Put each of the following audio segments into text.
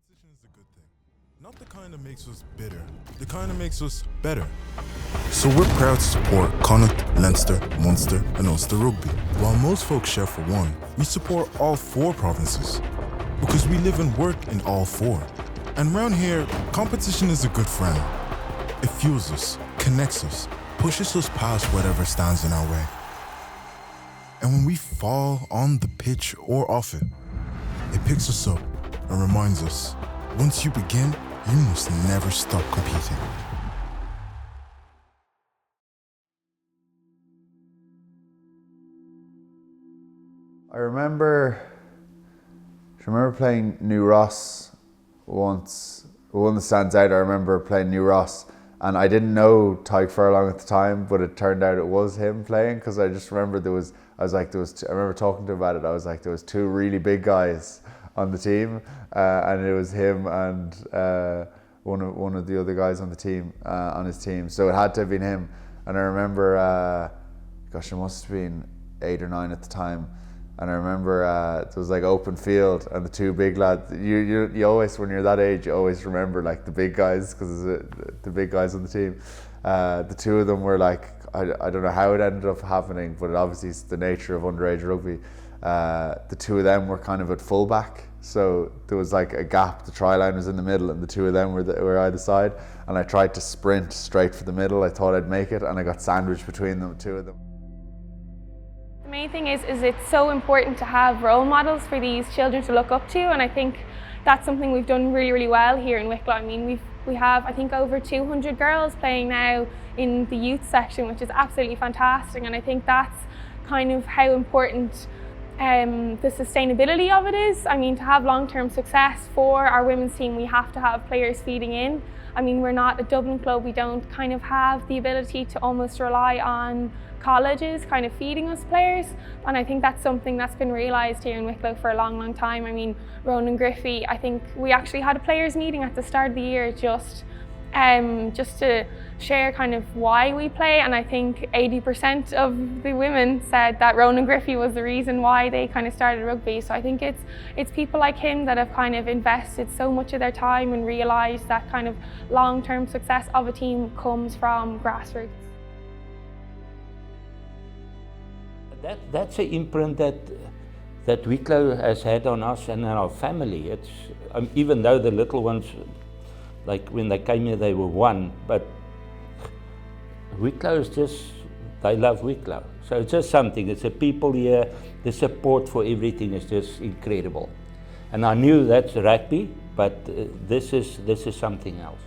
Competition is a good thing. Not the kind that makes us bitter, the kind that makes us better. So we're proud to support Connacht, Leinster, Munster and Ulster Rugby. While most folks share for one, we support all 4 provinces. Because we live and work in all 4. And round here, competition is a good friend. It fuels us, connects us, pushes us past whatever stands in our way. And when we fall on the pitch or off it, it picks us up and reminds us, once you begin, you must never stop competing. I remember playing New Ross once. One that stands out, I remember playing New Ross, and I didn't know Tyke Furlong at the time, but it turned out it was him playing, because I just remember I remember talking to him about it. I was like, there was 2 really big guys on the team, and it was him and one of the other guys on the team, on his team. So it had to have been him. And I remember, gosh, it must have been 8 or 9 at the time. And I remember it was like open field, and the 2 big lads. You always, when you're that age, you always remember like the big guys, because the big guys on the team. The 2 of them were like, I don't know how it ended up happening, but obviously it's the nature of underage rugby. The 2 of them were kind of at fullback, so there was like a gap. The try line was in the middle, and the 2 of them were either side. And I tried to sprint straight for the middle. I thought I'd make it, and I got sandwiched between them, 2 of them. The main thing is it's so important to have role models for these children to look up to, and I think that's something we've done really, really well here in Wicklow. I mean, we have, I think, over 200 girls playing now in the youth section, which is absolutely fantastic, and I think that's kind of how important the sustainability of it is. I mean, to have long-term success for our women's team, we have to have players feeding in. I mean, we're not a Dublin club, we don't kind of have the ability to almost rely on colleges kind of feeding us players, and I think that's something that's been realised here in Wicklow for a long, long time. I mean, Ronan Griffey, I think we actually had a players meeting at the start of the year just to share kind of why we play, and I think 80% of the women said that Ronan Griffey was the reason why they kind of started rugby. So I think it's people like him that have kind of invested so much of their time and realised that kind of long-term success of a team comes from grassroots. That's an imprint that Wicklow has had on us and our family. It's even though the little ones, like when they came here, they were 1, but Wicklow is just, they love Wicklow. So it's just something, it's the people here, the support for everything is just incredible. And I knew that's rugby, but this is something else.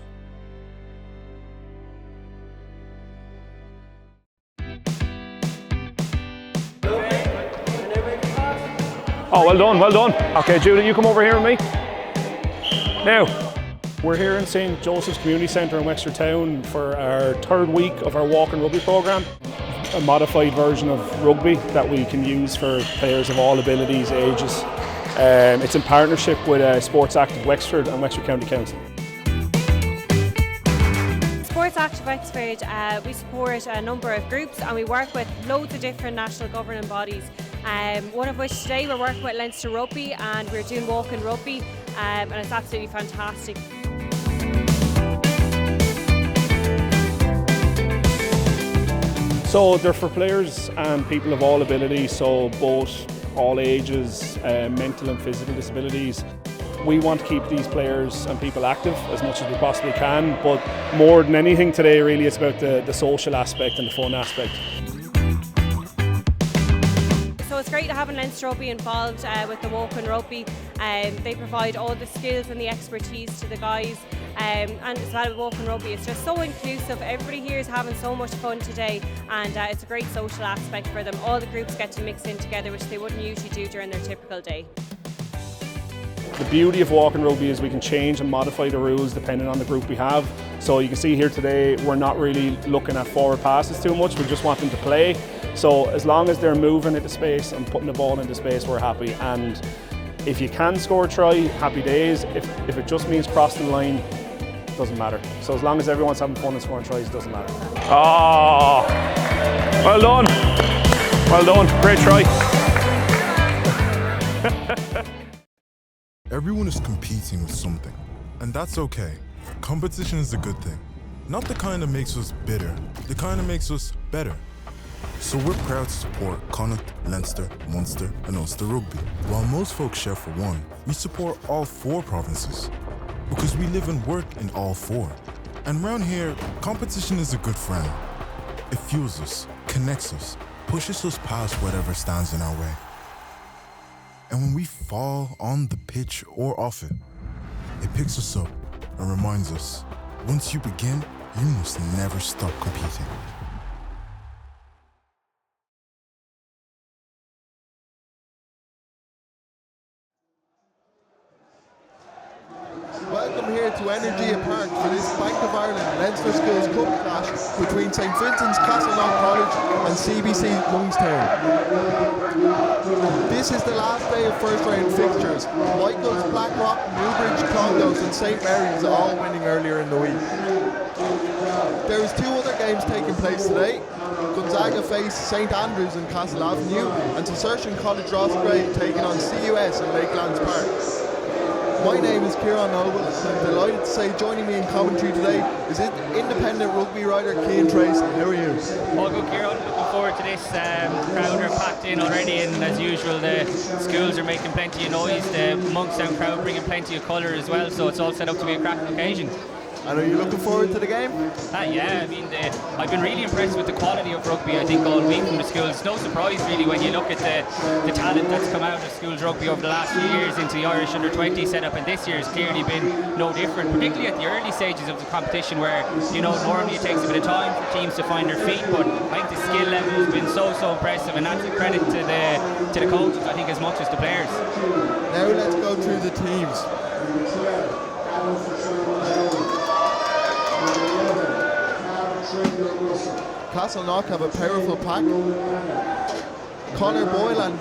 Oh, well done, well done. Okay, Julie, you come over here with me. Now, we're here in St. Joseph's Community Centre in Wexford Town for our 3rd week of our walk and rugby programme. A modified version of rugby that we can use for players of all abilities, ages. It's in partnership with Sports Active Wexford and Wexford County Council. Sports Active Wexford, we support a number of groups and we work with loads of different national governing bodies. One of which today we're working with Leinster Rugby and we're doing walk and rugby, and it's absolutely fantastic. So they're for players and people of all abilities, so both all ages, mental and physical disabilities. We want to keep these players and people active as much as we possibly can, but more than anything today really it's about the social aspect and the fun aspect. So it's great to have Leinster Rugby involved with the walk and rugby. They provide all the skills and the expertise to the guys, and as well with walk and rugby, it's just so inclusive. Everybody here is having so much fun today, and it's a great social aspect for them. All the groups get to mix in together, which they wouldn't usually do during their typical day. The beauty of walk and rugby is we can change and modify the rules depending on the group we have. So you can see here today we're not really looking at forward passes too much, we just want them to play. So as long as they're moving into space and putting the ball into space, we're happy. And if you can score a try, happy days. If it just means crossing the line, doesn't matter. So as long as everyone's having fun and scoring tries, it doesn't matter. Oh, well done. Well done, great try. Every Everyone is competing with something, and that's okay. Competition is a good thing. Not the kind that makes us bitter, the kind that makes us better. So we're proud to support Connacht, Leinster, Munster and Ulster Rugby. While most folks share for one, we support all 4 provinces. Because we live and work in all 4. And round here, competition is a good friend. It fuels us, connects us, pushes us past whatever stands in our way. And when we fall on the pitch or off it, it picks us up and reminds us, once you begin, you must never stop competing. Welcome here to Energy Park for this Bank of Ireland Leinster Schools Cup clash between St Vincent's Castleknock College and CBC Monkstown. This is the last day of first round fixtures. Michael's, Blackrock, Newbridge, Clongowes and St Mary's all winning earlier in the week. There is 2 other games taking place today. Gonzaga face St Andrews in Castle Avenue and Cistercian College Roscrea taking on CUS in Lakelands Park. My name is Kieran Noble, and I'm delighted to say joining me in commentary today is independent rugby writer Cian Tracy. How are you? All good, Kieran. Looking forward to this. Crowd are packed in already, and as usual the schools are making plenty of noise. The Monkstown crowd bringing plenty of colour as well, so it's all set up to be a cracking occasion. And are you looking forward to the game? Yeah, I mean, I've been really impressed with the quality of rugby, I think, all week from the schools. It's no surprise, really, when you look at the talent that's come out of schools rugby over the last few years into the Irish under-20 setup, and this year has clearly been no different, particularly at the early stages of the competition where, you know, normally it takes a bit of time for teams to find their feet, but I think the skill level has been so impressive, and that's a credit to the coaches, I think, as much as the players. Now let's go through the teams. Castleknock have a powerful pack. Conor Boyle and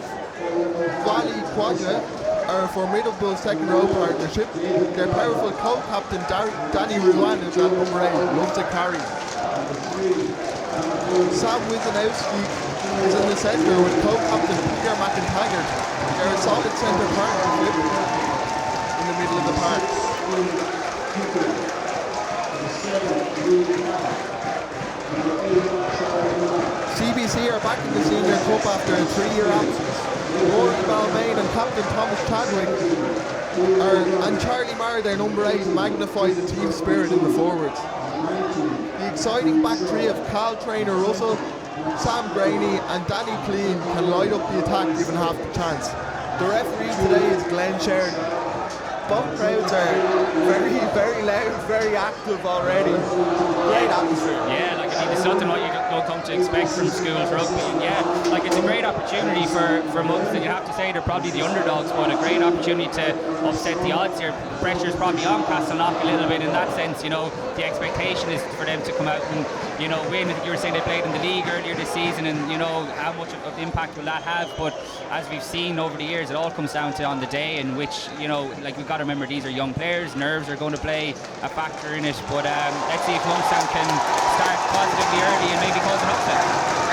Wally Quagga are a formidable second row partnership. Their powerful co-captain Danny Ruan is at number 8, loves to carry. Sam Wisanowski is in the centre with co-captain Peter McIntyre. They're a solid centre partnership in the middle of the park. CBC are back in the Senior Cup after a 3-year absence. Rory Balmain and Captain Thomas Chadwick and Charlie Marr, their number 8, magnify the team spirit in the forwards. The exciting back three of Carl Trainer Russell, Sam Graney and Danny Clean can light up the attack given half the chance. The referee today is Glenn Sheridan. Both crowds are very, very loud, very active already. Great atmosphere. Yeah, like, I mean, it's nothing what you don't come to expect from schools rugby. And yeah, like, it's a great opportunity for Monks, and you have to say they're probably the underdogs, but a great opportunity to upset the odds here. The pressure's probably on Castleknock a little bit in that sense. You know, the expectation is for them to come out and, you know, win. I think you were saying they played in the league earlier this season, and, you know, how much of the impact will that have? But as we've seen over the years, it all comes down to on the day in which, you know, like, we've got to remember these are young players, nerves are going to play a factor in it, but let's see if Monkstown can start positively early and maybe cause an upset.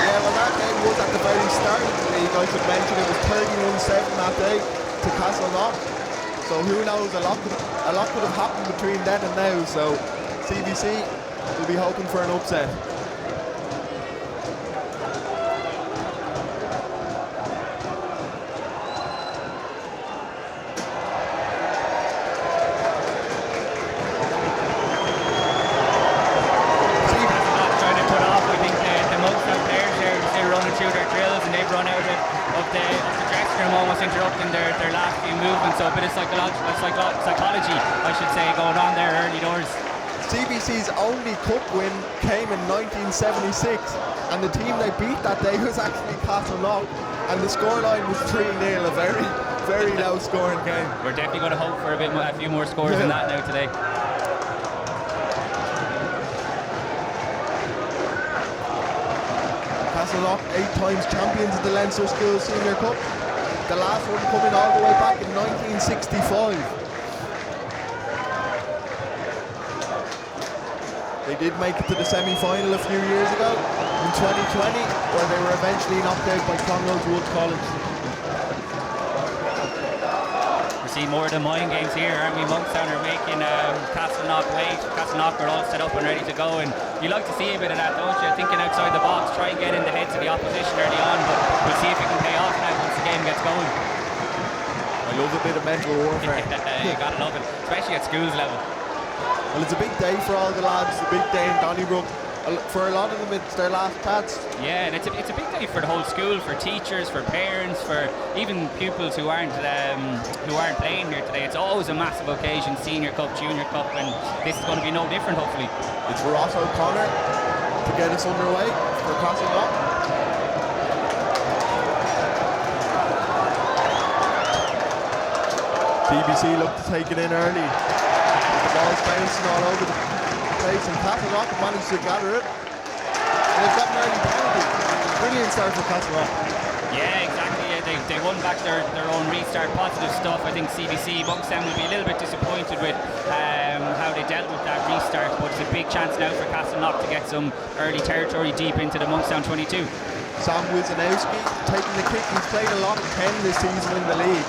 Yeah, well, that game was at the very start of the league. I should mention it was 31-7 that day to Castleknock, so who knows, a lot could have happened between then and now, so CBC will be hoping for an upset. Interrupting their last few movements, so a bit of psychology, I should say, going on there early doors. CBC's only cup win came in 1976, and the team they beat that day was actually Castleknock, and the scoreline was 3-0, a very, very low scoring game. We're definitely going to hope for a few more scores than that now today. Castleknock 8 times champions of the Leinster Schools Senior Cup. The last one coming all the way back in 1965. They did make it to the semi-final a few years ago in 2020, where they were eventually knocked out by Clongowes Wood College. We're seen more of the mind games here, aren't we? Monkstown are making Castleknock wait. Castleknock are all set up and ready to go, and you like to see a bit of that, don't you? Thinking outside the box, try and get in the heads of the opposition early on, but we'll see if it can pay off now once the game gets going. I love a bit of mental warfare. You gotta love it, especially at schools level. Well, it's a big day for all the lads, a big day in Donnybrook. For a lot of them, it's their last pads. Yeah, and it's a big day for the whole school, for teachers, for parents, for even pupils who aren't playing here today. It's always a massive occasion, Senior Cup, Junior Cup, and this is going to be no different, hopefully. It's Ross O'Connor to get us underway for Castleknock. CBC look to take it in early. The ball's bouncing all over the place, and Castleknock managed to gather it. And they've got an early penalty. Brilliant start for Castleknock. Yeah, exactly. Yeah, they won back their own restart. Positive stuff. I think CBC Monkstown will be a little bit disappointed with how they dealt with that restart, but it's a big chance now for Castleknock to get some early territory deep into the Monkstown 22. Sam Wisnowski taking the kick. He's played a lot of 10 this season in the league.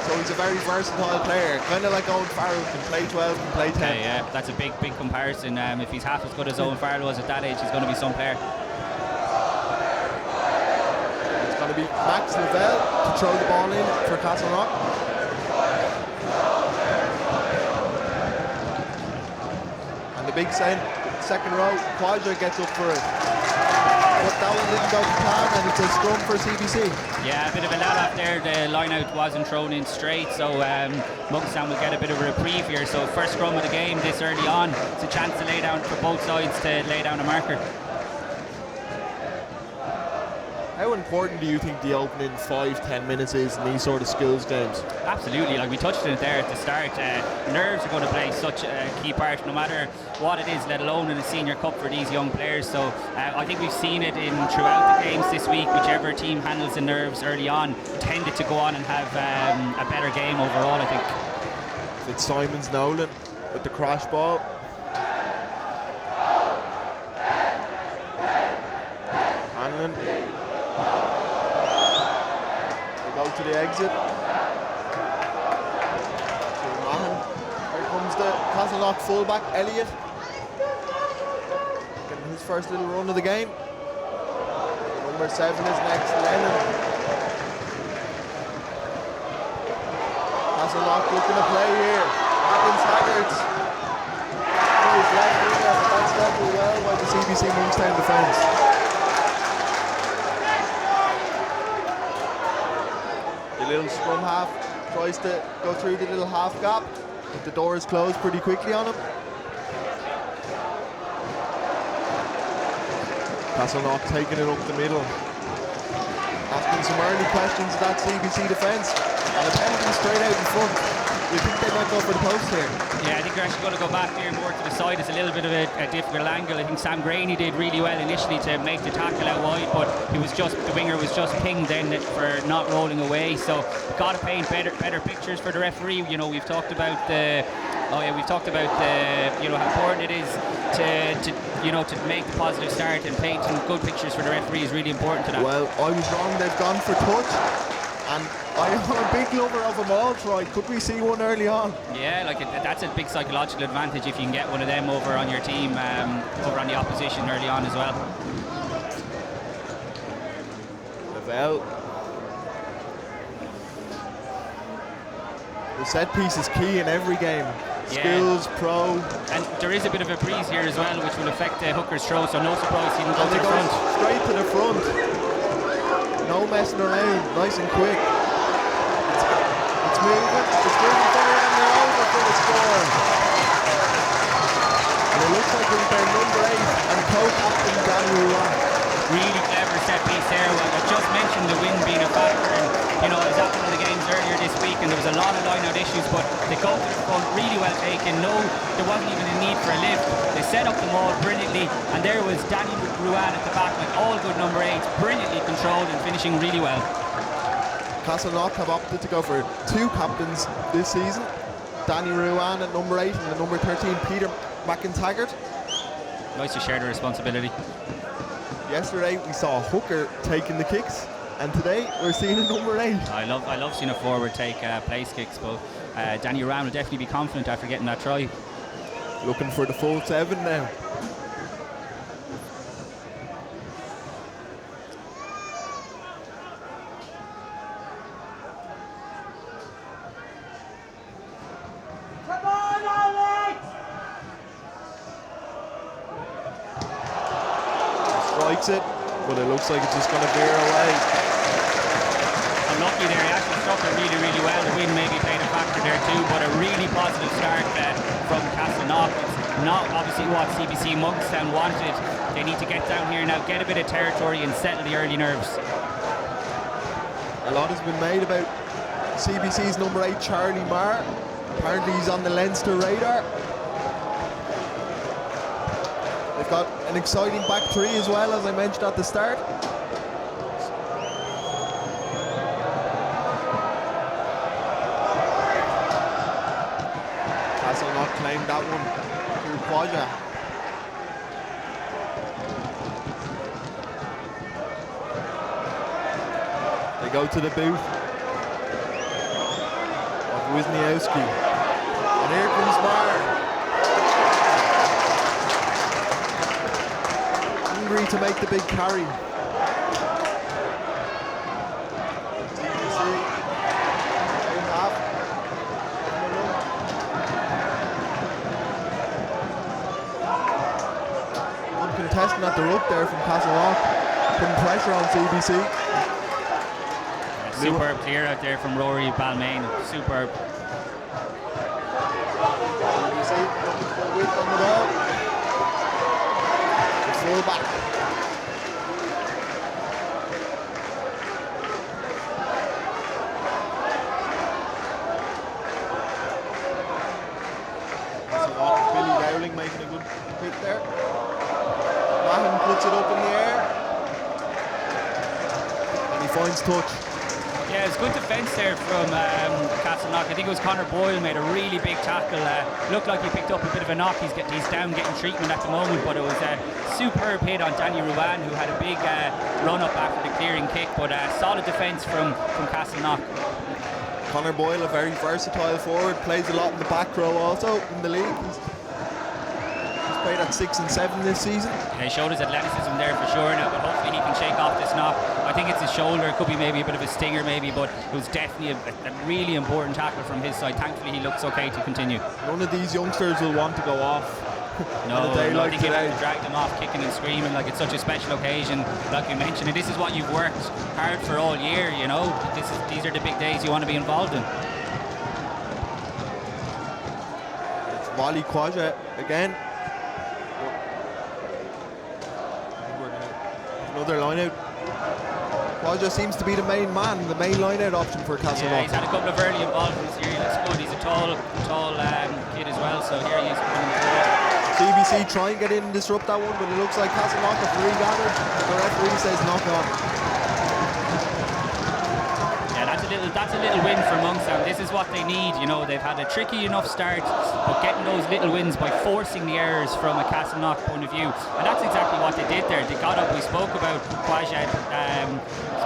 So he's a very versatile player, kind of like Owen Farrell, can play 12, can play 10. Yeah, that's a big comparison. If he's half as good as Owen Farrell was at that age, he's going to be some player. It's going to be Max Lavelle to throw the ball in for Castleknock. And the big second row, Quadra gets up for it. But that one didn't go to plan, and it's a scrum for CBC. Yeah, a bit of a let-off there. The line-out wasn't thrown in straight, so Monkstown will get a bit of a reprieve here. So first scrum of the game this early on. It's a chance to lay down for both sides to lay down a marker. How important do you think the opening 5-10 minutes is in these sort of skills games? Absolutely, like we touched on it there at the start. Nerves are going to play such a key part, no matter what it is, let alone in a Senior Cup for these young players. So I think we've seen it throughout the games this week. Whichever team handles the nerves early on tended to go on and have a better game overall, I think. Fitzsimons Nolan with the crash ball. Hanlon. Go to the exit. Here comes the Castleknock fullback, Elliott. Getting his first little run of the game. Number 7 is next, Lennon. Castleknock looking to play here. Atkins Haggart. He's left winger, but that's dealt with well by the CBC Monkstown defence. The little scrum half tries to go through the little half gap, but the door is closed pretty quickly on him. Castleknock taking it up the middle, asking some early questions of that CBC defence, and a penalty straight out in front. You think they might go for the post here? Yeah, I think they're actually going to go back here more to the side. It's a little bit of a difficult angle. I think Sam Graney did really well initially to make the tackle out wide, but the winger was just pinged then for not rolling away. So got to paint better pictures for the referee. You know, we've talked about how important it is to make the positive start, and painting good pictures for the referee is really important to that. Well, I was wrong. They've gone for touch. And I'm a big lover of them all, Troy. Could we see one early on? Yeah, that's a big psychological advantage if you can get one of them over on your team, over on the opposition early on as well. Lavelle. The set piece is key in every game. Skills, pro. And there is a bit of a breeze here as well, which will affect the hooker's throw, so no surprise he didn't go to the front. Straight to the front. No messing around, nice and quick. It's moving forward, and they're over for the score. And it looks like it's their number 8 and co-captain Danny Ruan. Really clever set piece there. Well, I just mentioned the wind being a factor, and I was at one of the games earlier this week, and there was a lot of line-out issues, but they go to the front, really well taken. No, there wasn't even a need for a lift. They set up the maul brilliantly, and there was Danny Ruan at the back, like all good number 8s, brilliantly controlled and finishing really well. Castleknock have opted to go for 2 captains this season. Danny Ruan at number 8 and the number 13, Peter McIntaggart. Nice to share the responsibility. Yesterday we saw a hooker taking the kicks. And today we're seeing a number 8. I love seeing a forward take place kicks, but Danny Ryan will definitely be confident after getting that try. Looking for the full 7 now. Strikes it, but it looks like it's just going to veer away. Unlucky there, he actually struck it really, really well. The wind maybe played a factor there too, but a really positive start from Castleknock. It's not obviously what CBC Monkstown wanted. They need to get down here now, get a bit of territory and settle the early nerves. A lot has been made about CBC's number 8, Charlie Marr. Apparently he's on the Leinster radar. They've got an exciting back 3 as well, as I mentioned at the start. Castleknock claimed that one through Quadra. They go to the booth of Wisniewski. And here comes Marr. Hungry to make the big carry. Good contestant at the ruck there from Castleknock, putting pressure on CBC. Superb clear out there from Rory Balmain. Superb. CBC looking for width on the ball. Full back. Billy Dowling making a good hit there. Mahan puts it up in the air. And he finds touch. Yeah, it's good defence there from Castleknock. I think it was Conor Boyle made a really big tackle. Looked like he picked up a bit of a knock. He's down getting treatment at the moment, but it was a superb hit on Danny Ruan, who had a big run up after the clearing kick. But solid defence from Castleknock. Conor Boyle, a very versatile forward, plays a lot in the back row also in the league. He's played at 6 and 7 this season. Yeah, he showed his athleticism there for sure now, but hopefully he can shake off this knock. I think it's his shoulder, it could be maybe a bit of a stinger maybe, but it was definitely a really important tackle from his side. Thankfully he looks okay to continue. None of these youngsters will want to go off. No, I think he'll have to drag them off kicking and screaming like it's such a special occasion, like you mentioned, and this is what you've worked hard for all year, you know. These are the big days you want to be involved in. It's Wally Quadra again. Another line out. Quadra seems to be the main man, the main line out option for Castleknock. Yeah, he's had a couple of early involvements here. He looks good. He's a tall kid as well, so here he is. CBC try and get in and disrupt that one, but it looks like Castleknock have free gathered. The referee says knock on. Yeah, that's a little win for Monkstown. This is what they need, you know. They've had a tricky enough start, but getting those little wins by forcing the errors from a Castleknock point of view, and that's exactly what they did there. They got up. We spoke about Quajad.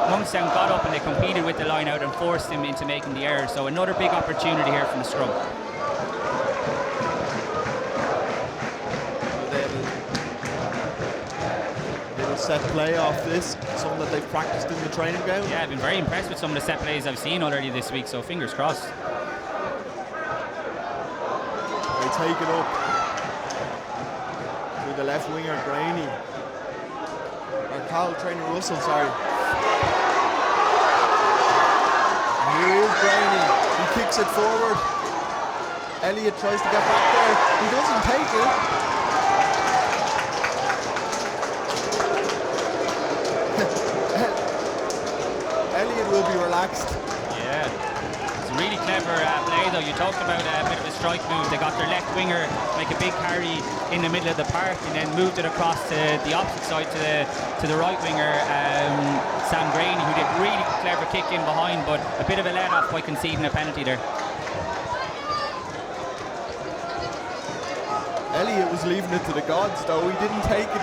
Monkstown got up and they competed with the line out and forced him into making the error. So another big opportunity here from the scrum. Set play off this, something that they've practiced in the training ground. Yeah, I've been very impressed with some of the set plays I've seen already this week, so fingers crossed. They take it up to the left winger, Graney. Or Cal trainer Russell, sorry. And here is Graney. He kicks it forward. Elliott tries to get back there. He doesn't take it. Will be relaxed. Yeah, it's a really clever play though. You talked about a bit of a strike move. They got their left winger make a big carry in the middle of the park and then moved it across to the opposite side to the right winger, Sam Graney, who did really clever kick in behind, but a bit of a let off by conceding a penalty there. Elliott was leaving it to the gods though. He didn't take it.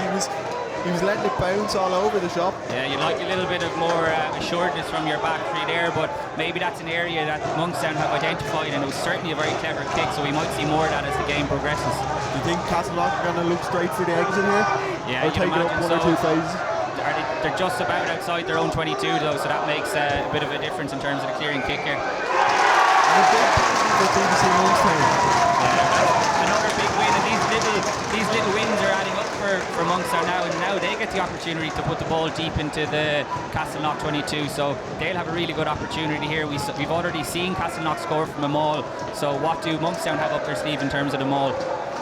He was letting it bounce all over the shop. Yeah, you like a little bit of more assuredness from your back three there, but maybe that's an area that Monkstown have identified, and it was certainly a very clever kick, so we might see more of that as the game progresses. Do you think Castleknock are going to look straight for the exit here? Yeah, or take it up one or two phases? They're just about outside their own 22 though, so that makes a bit of a difference in terms of the clearing kick here. And a big penalty for CBC Monkstown. Yeah, another big win, and these little wins are adding up for Monkstown now, and now they get the opportunity to put the ball deep into the Castleknock 22, so they'll have a really good opportunity here. We've already seen Castleknock score from a maul, so what do Monkstown have up their sleeve in terms of the maul?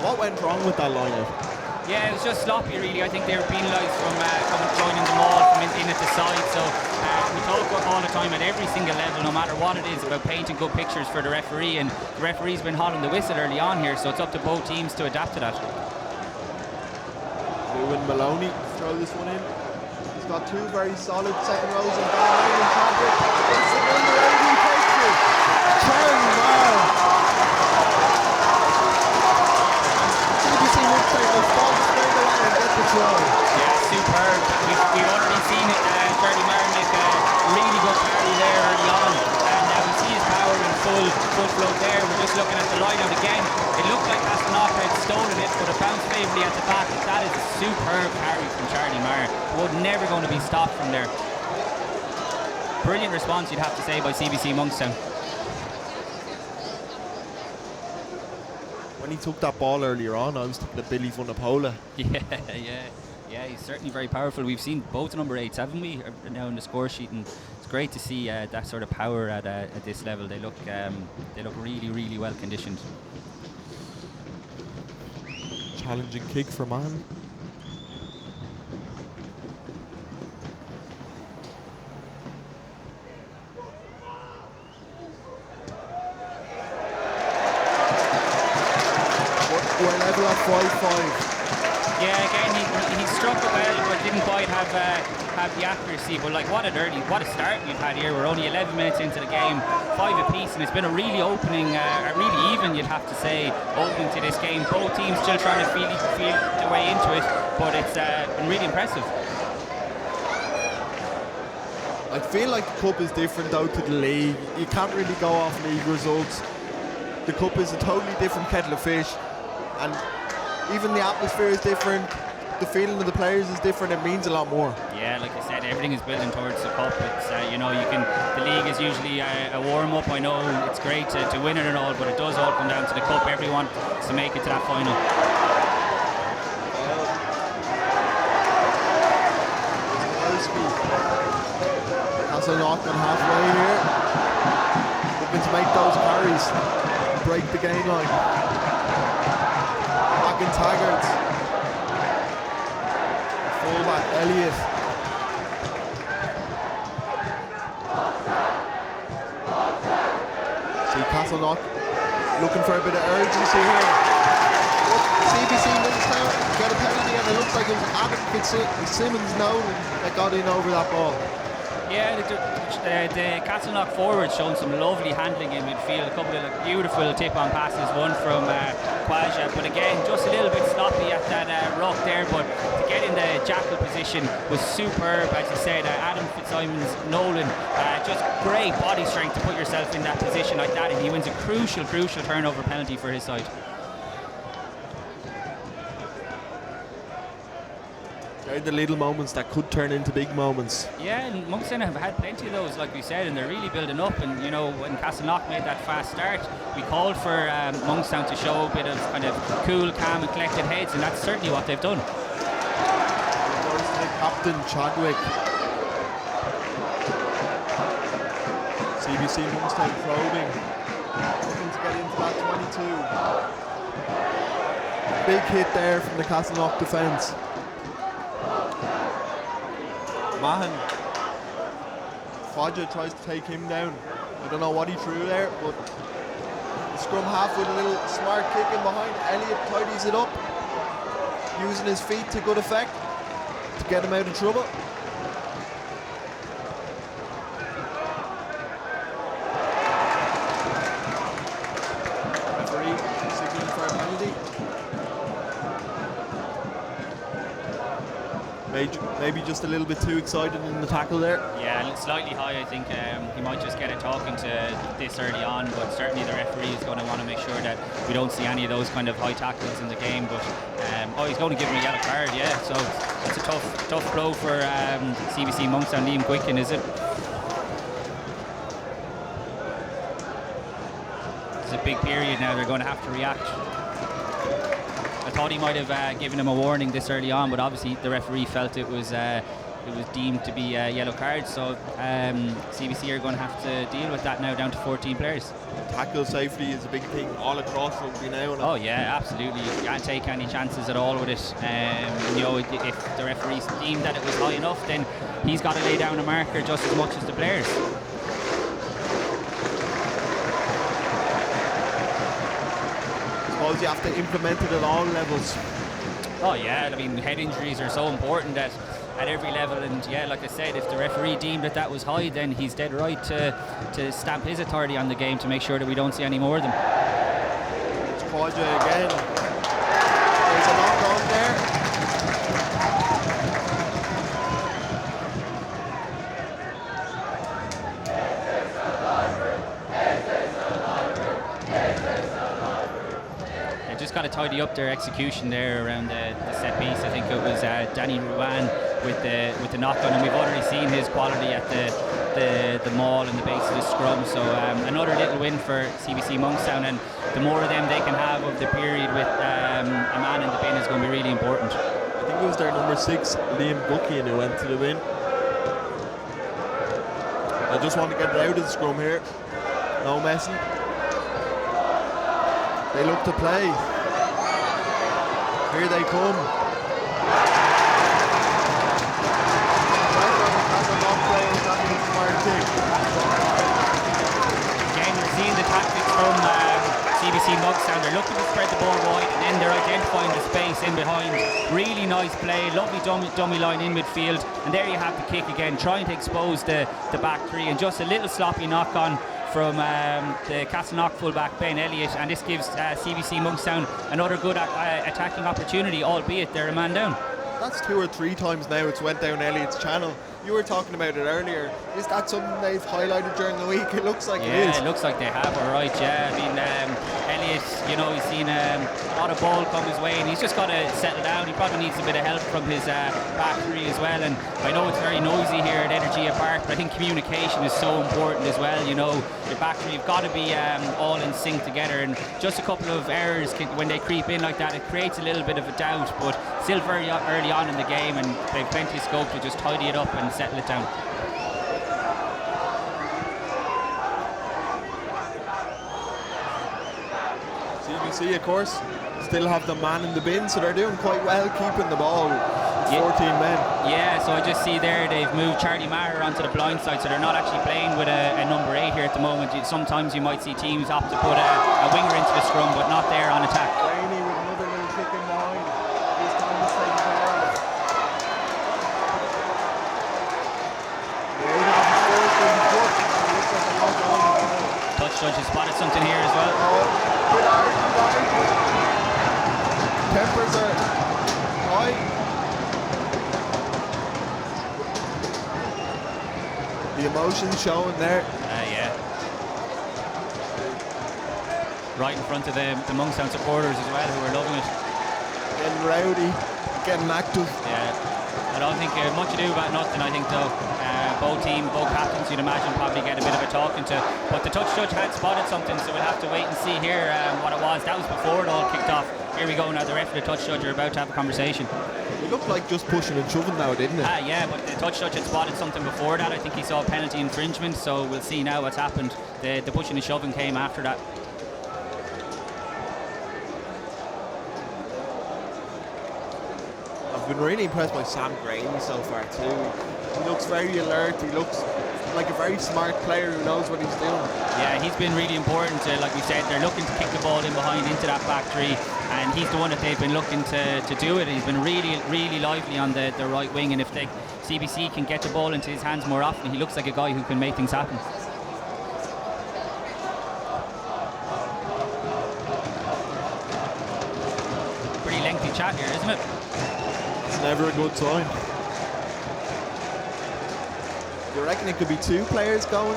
What went wrong with that lineup? Yeah, it was just sloppy really. I think they were penalised from joining the maul from in at the side, so we talk all the time at every single level, no matter what it is, about painting good pictures for the referee, and the referee's been hot on the whistle early on here, so it's up to both teams to adapt to that. Lewin Maloney throw this one in. He's got two very solid second rows in Balmain and Chadwick. It's the number 8 who takes it. Charlie Marr. CBC Monkstown will fall straight away and get the throw. Yeah, superb. We've already seen it. Charlie Marr make a really good carry there early on, and we see his power in full flow there. We're just looking at the line out again. It looked like Castleknock had stolen it, but it bounced favourably at the back. That is a superb carry from Charlie Marr. We're never going to be stopped from there. Brilliant response, you'd have to say, by CBC Monkstown. When he took that ball earlier on, I was thinking of Billy Vunipola. Yeah, he's certainly very powerful. We've seen both number 8s, haven't we, now in the score sheet, and it's great to see that sort of power at this level. They look really, really well conditioned. Challenging kick for Mahan. We're level at 5-5. Yeah, again, he struck it well, but didn't quite have the accuracy. But like, what a start we've had here. We're only 11 minutes into the game, 5 apiece, and it's been a really really even, you'd have to say, opening to this game. Both teams still trying to feel their way into it, but it's been really impressive. I feel like the Cup is different though to the league. You can't really go off league results. The Cup is a totally different kettle of fish, and even the atmosphere is different. The feeling of the players is different. It means a lot more. Yeah, like I said, everything is building towards the Cup. It's the league is usually a warm-up. I know it's great to win it and all, but it does all come down to the Cup. Everyone wants to make it to that final. Castleknock on halfway here, looking to make those carries, break the game line. Back in Taggart. Fullback Elliott. See Castleknock looking for a bit of urgency here. CBC Monkstown got a penalty, and it looks like it was Adam Fitzsimmons that got in over that ball. Yeah, the Castleknock forwards showing some lovely handling in midfield. A couple of beautiful tip-on passes, one from Kwaja, but again, just a little bit sloppy at that ruck there. But to get in the jackal position was superb, as you said. Adam Fitzsimmons, Nolan, just great body strength to put yourself in that position like that, and he wins a crucial turnover penalty for his side. They're the little moments that could turn into big moments. Yeah, and Monkstown have had plenty of those, like we said, and they're really building up. And you know, when Castleknock made that fast start, we called for Monkstown to show a bit of kind of cool, calm and collected heads, and that's certainly what they've done. Goes to the captain, Chadwick. CBC Monkstown probing, looking to get into that 22. Big hit there from the Castleknock defence. Mahan. Kwaja tries to take him down. I don't know what he threw there, but the scrum half with a little smart kick in behind. Elliott tidies it up, using his feet to good effect to get him out of trouble. Referee signaling for a penalty. maybe just a little bit too excited in the tackle there. Yeah, slightly high. I think he might just get it talking to this early on, but certainly the referee is going to want to make sure that we don't see any of those kind of high tackles in the game. But he's going to give him a yellow card. Yeah, so it's a tough blow for CBC Monkstown. Liam Quicken, is it? It's a big period now. They're going to have to react. I thought he might have given him a warning this early on, but obviously the referee felt it was deemed to be a yellow card. So CBC are going to have to deal with that now, down to 14 players. Tackle safety is a big thing all across rugby now. Oh yeah, absolutely. You can't take any chances at all with it. If the referee deemed that it was high enough, then he's got to lay down a marker just as much as the players. You have to implement it at all levels. Oh yeah, I mean, head injuries are so important at every level, and yeah, like I said, if the referee deemed that was high, then he's dead right to stamp his authority on the game to make sure that we don't see any more of them. It's Quadja again. There's a knock on there. Got to tidy up their execution there around the set piece. I think it was Danny Ruan with the knock on, and we've already seen his quality at the maul and the base of the scrum. So another little win for CBC Monkstown, and the more of them they can have of the period with a man in the bin is going to be really important. I think it was their number 6, Liam Buckian, who went to the win. I just want to get it out of the scrum here. No messing. They look to play. Here they come. Again, we're seeing the tactics from CBC Monkstown. They're looking to spread the ball wide, and then they're identifying the space in behind. Really nice play, lovely dummy line in midfield, and there you have the kick again, trying to expose the back three, and just a little sloppy knock on from the Castleknock fullback Ben Elliott, and this gives CBC Monkstown another good attacking opportunity, albeit they're a man down. That's 2 or 3 times now it's went down Elliott's channel. You were talking about it earlier. Is that something they've highlighted during the week? It looks like it is. Yeah, it looks like they have, all right, yeah. I mean, Elliott, he's seen a lot of ball come his way, and he's just got to settle down. He probably needs a bit of help from his back three as well, and I know it's very noisy here at Energy Park, but I think communication is so important as well. Your back three, you've got to be all in sync together, and just a couple of errors when they creep in like that, it creates a little bit of a doubt, but still very early on in the game, and they've plenty of scope to just tidy it up and settle it down. CBC, of course, still have the man in the bin, so they're doing quite well keeping the ball. It's 14 men. Yeah, so I just see there they've moved Charlie Maher onto the blind side, so they're not actually playing with a number 8 here at the moment. Sometimes you might see teams opt to put a winger into the scrum, but not there on attack. Rainey with another little kick in behind. This time he's taking care of it. Touch judge has spotted something here as well. Tempers are high. The emotions showing there. Yeah. Right in front of the Monkstown supporters as well, who are loving it. Getting rowdy, getting active. Yeah. I don't think much ado about nothing, I think, though. Both captains, you'd imagine, probably get a bit of a talking to. But the touch judge had spotted something, so we'll have to wait and see here what it was. That was before it all kicked off. Here we go now, the ref and the touch judge are about to have a conversation. It looked like just pushing and shoving now, didn't it? Yeah, but the touch judge had spotted something before that. I think he saw a penalty infringement, so we'll see now what's happened. The pushing and shoving came after that. I've been really impressed by Sam Graney so far too. He looks very alert. He looks like a very smart player who knows what he's doing. Yeah, he's been really important. Like we said, they're looking to kick the ball in behind into that back three, and he's the one that they've been looking to do it. He's been really, really lively on the right wing, and if CBC can get the ball into his hands more often, he looks like a guy who can make things happen. Pretty lengthy chat here, isn't it? It's never a good sign. Do you reckon it could be 2 players going?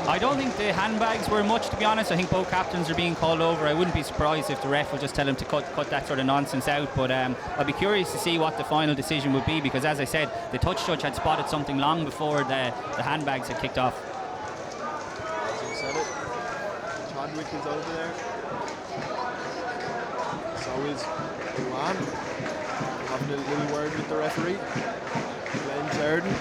I don't think the handbags were much, to be honest. I think both captains are being called over. I wouldn't be surprised if the ref will just tell him to cut that sort of nonsense out. But I'd be curious to see what the final decision would be, because as I said, the touch judge had spotted something long before the handbags had kicked off. As you said it, Chadwick is over there. So is Iwan. Having a little word with the referee. Glenn Sheridan.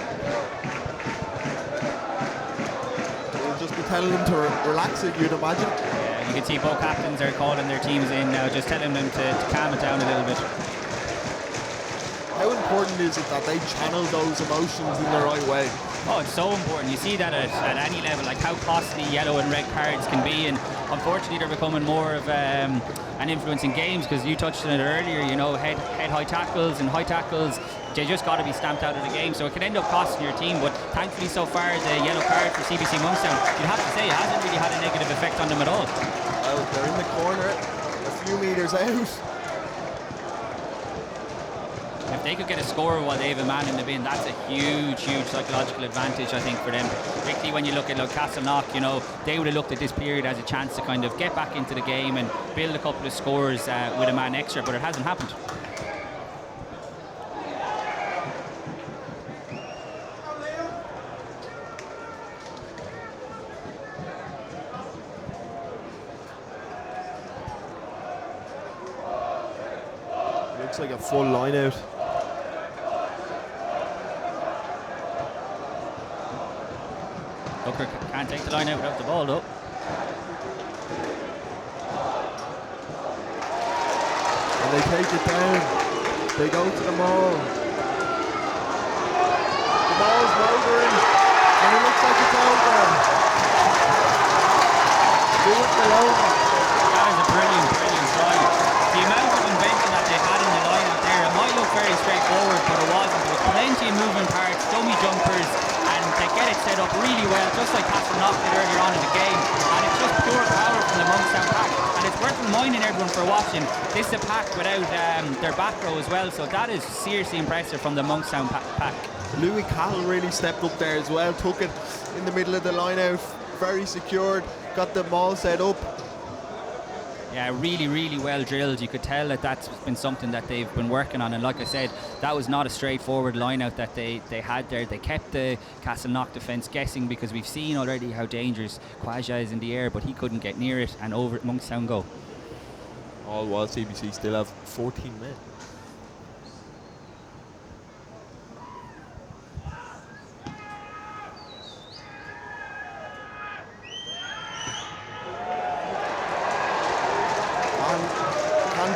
He'll just be telling them to relax it, you'd imagine. Yeah, you can see both captains are calling their teams in now, just telling them to calm it down a little bit. How important is it that they channel those emotions in the right way? Oh, it's so important. You see that at any level, like how costly yellow and red cards can be, and unfortunately they're becoming more of an influence in games, because you touched on it earlier, you know, head high tackles and high tackles, they just got to be stamped out of the game, so it can end up costing your team. But thankfully so far the yellow card for CBC Monkstown, you'd have to say, it hasn't really had a negative effect on them at all. Well, they're in the corner, a few metres out. If they could get a score while they have a man in the bin, that's a huge psychological advantage, I think, for them. Particularly when you look at Castleknock, you know, they would have looked at this period as a chance to kind of get back into the game and build a couple of scores with a man extra, but it hasn't happened. Looks like a full line out. Hooker can't take the line out without the ball though. And they take it down. They go to the maul. The maul's wavering. And it looks like it's over. Do it alone. That is a brilliant try. The amount of invention that they had in the line out there, it might look very straightforward, but it wasn't. There was plenty of moving parts, dummy jumpers, and they get it set up really well, just like Castleknock did earlier on in the game. And it's just pure power from the Monkstown pack. And it's worth reminding everyone for watching, this is a pack without their back row as well, so that is seriously impressive from the Monkstown pack. Louis Cahill really stepped up there as well, took it in the middle of the line out, very secured, got the maul set up. Yeah, really well drilled. You could tell that that's been something that they've been working on, and like I said, that was not a straightforward line out that they had there. They kept the Castleknock defence guessing, because we've seen already how dangerous Kwaja is in the air, but he couldn't get near it, and over Monkstown go. All while CBC still have 14 men.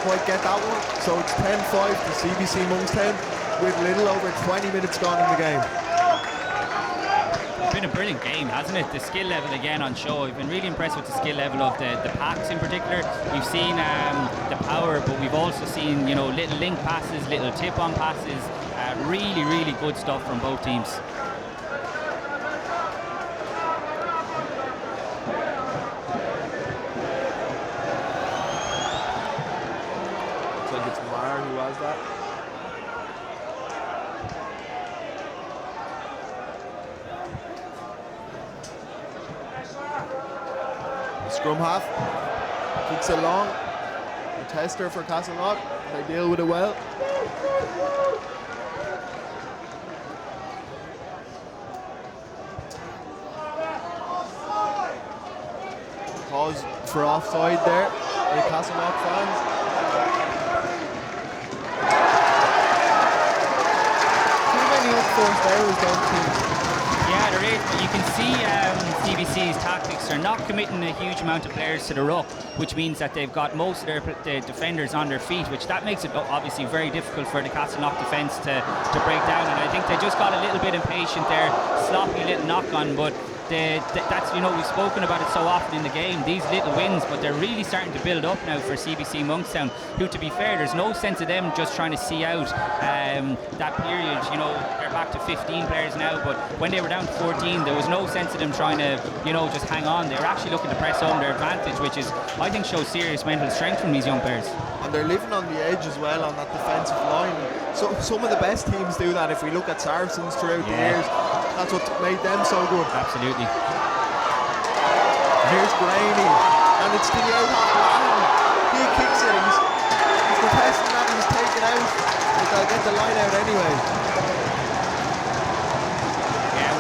Quite get that one, so it's 10-5 to CBC Monkstown with little over 20 minutes gone in the game. It's been a brilliant game, hasn't it? The skill level again on show. I've been really impressed with the skill level of the packs in particular. We've seen the power, but we've also seen, you know, little link passes, little tip-on passes, really good stuff from both teams. Who was that? The scrum half kicks it long. A tester for Castleknock. They deal with it well. Pause for offside there. The Castleknock fans. Yeah, there is, but you can see CBC's tactics. They're not committing a huge amount of players to the ruck, which means that they've got most of their defenders on their feet, which that makes it obviously very difficult for the Castleknock defence to break down. And I think they just got a little bit impatient there, sloppy little knock-on, but that's, you know, we've spoken about it so often in the game, these little wins, but they're really starting to build up now for CBC Monkstown, who, to be fair, there's no sense of them just trying to see out that period. You know, they're back to 15 players now, but when they were down to 14, there was no sense of them trying to, you know, just hang on. They were actually looking to press home their advantage, which is, I think, shows serious mental strength from these young players. And they're living on the edge as well on that defensive line. So some of the best teams do that. If we look at Saracens throughout the years, That's what made them so good. Absolutely. Here's Graney, and it's to the out half line. He kicks it. He's contesting that. He's taken out. But they'll get the line out anyway.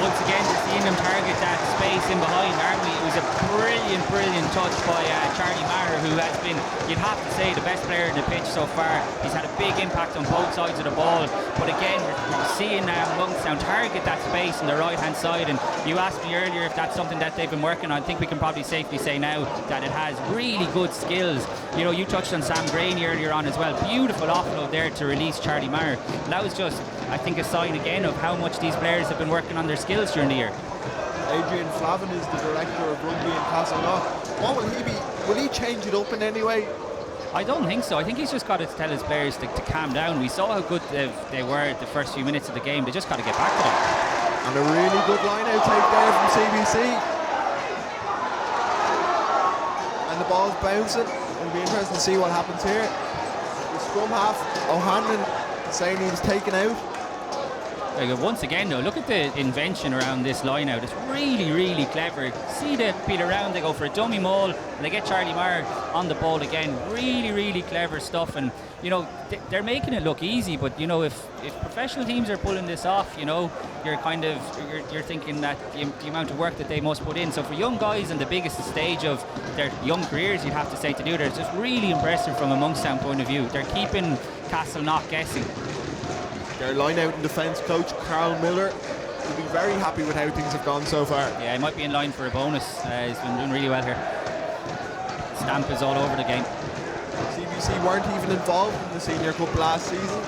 Once again, just seeing them target that space in behind, aren't we? It was a brilliant touch by Charlie Maher, who has been, you'd have to say, the best player in the pitch so far. He's had a big impact on both sides of the ball. But again, we're seeing Monkstown target that space on the right-hand side. And you asked me earlier if that's something that they've been working on. I think we can probably safely say now that it has really good skills. You know, you touched on Sam Graney earlier on as well. Beautiful offload there to release Charlie Maher. And that was just, I think, a sign again of how much these players have been working on their skills during the year. Adrian Flavin is the director of rugby in Castleknock. What will he be? Will he change it up in any way? I don't think so. I think he's just got to tell his players to calm down. We saw how good they were at the first few minutes of the game. They just got to get back to that. And a really good line-out take there from CBC. And the ball's bouncing. It'll be interesting to see what happens here. The scrum half, O'Hanlon, saying he was taken out. Once again though, look at the invention around this line out. It's really clever. See the peel around, they go for a dummy maul and they get Charlie Maher on the ball again. Really clever stuff. And you know, they're making it look easy, but you know, if professional teams are pulling this off, you know, you're thinking that the amount of work that they must put in. So for young guys in the biggest stage of their young careers, you'd have to say, to do that, it's just really impressive from a Monkstown point of view. They're keeping Castleknock guessing. Their line-out and defence coach, Carl Miller, will be very happy with how things have gone so far. Yeah, he might be in line for a bonus. He's been doing really well here. Stamp is all over the game. CBC weren't even involved in the Senior Cup last season.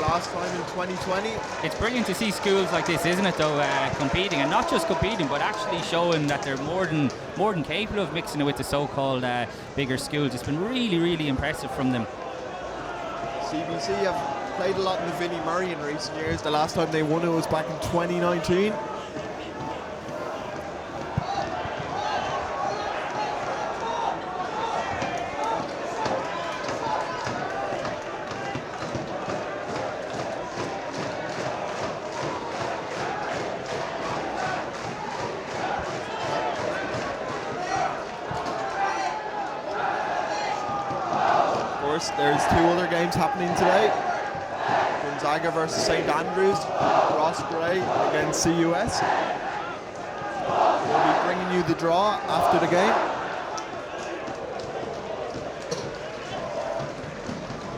Last time in 2020. It's brilliant to see schools like this, isn't it, though, competing, and not just competing, but actually showing that they're more than capable of mixing it with the so-called bigger schools. It's been really impressive from them. CBC have played a lot in the Vinnie Murray in recent years. The last time they won it was back in 2019. Of course, there's two other games happening today. Gonzaga versus St Andrews, Ross Gray against CUS. We'll be bringing you the draw after the game.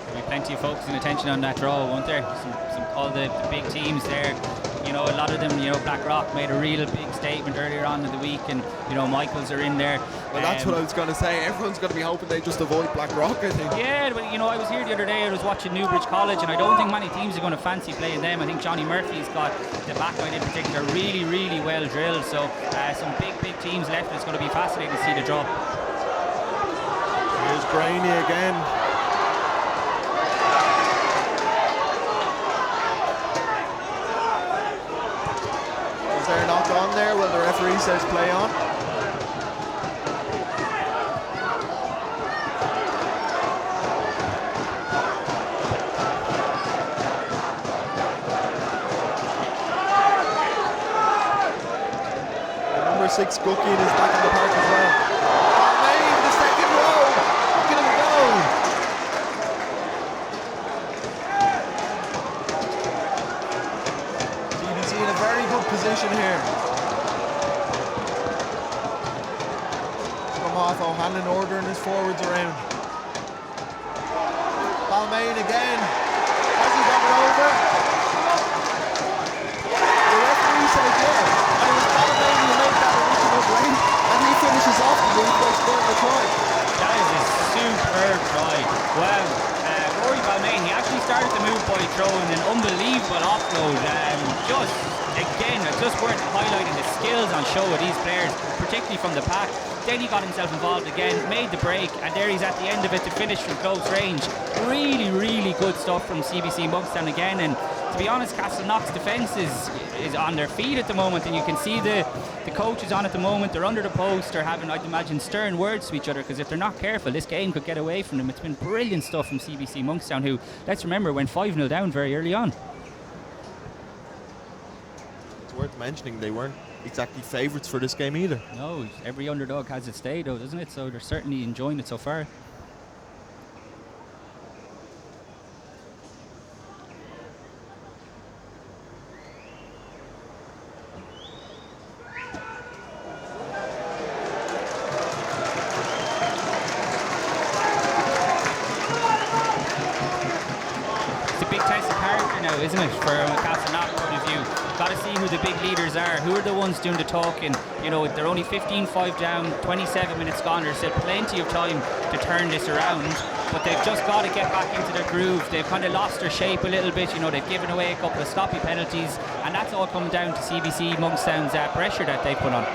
There'll be plenty of focusing attention on that draw, won't there? All the big teams there. You know, a lot of them, you know, Blackrock made a real big statement earlier on in the week, and you know, Michaels are in there. Well, that's what I was going to say. Everyone's going to be hoping they just avoid Blackrock, I think. Yeah, but you know, I was here the other day, I was watching Newbridge College, and I don't think many teams are going to fancy playing them. I think Johnny Murphy's got the back line in particular really well drilled, so some big teams left. It's going to be fascinating to see the draw. Here's Graney again. Is there a knock on there? Well, the referee says play on. Number 6 Gookie is back in the park as well. Balmain, the second row. Look at him go. CBC in a very good position here. From off O'Hanlon ordering his forwards around. Balmain again. Has he got it over? The referee says yeah. And it was Balmain who made that original break, and he finishes off the move by scoring the try. That is a superb try. Wow. Rory Balmain, he actually started the move by throwing an unbelievable offload. Just, again, it's just worth highlighting the skills on show of these players, particularly from the pack. Then he got himself involved again, made the break, and there he's at the end of it to finish from close range. Really good stuff from CBC Monkstown again. And to be honest, Castleknock's defence is on their feet at the moment, and you can see the coaches on at the moment. They're under the post. They're having, I'd imagine, stern words to each other, because if they're not careful, this game could get away from them. It's been brilliant stuff from CBC Monkstown, who, let's remember, went 5-0 down very early on. worth mentioning, they weren't exactly favourites for this game either. No, every underdog has its day though, doesn't it? So they're certainly enjoying it so far. Isn't it, from a Castleknock point of view? Got to see who the big leaders are. Who are the ones doing the talking? You know, they're only 15-5 down, 27 minutes gone. There's still plenty of time to turn this around, but they've just got to get back into their groove. They've kind of lost their shape a little bit. You know, they've given away a couple of sloppy penalties, and that's all come down to CBC Monkstown's pressure that they put on.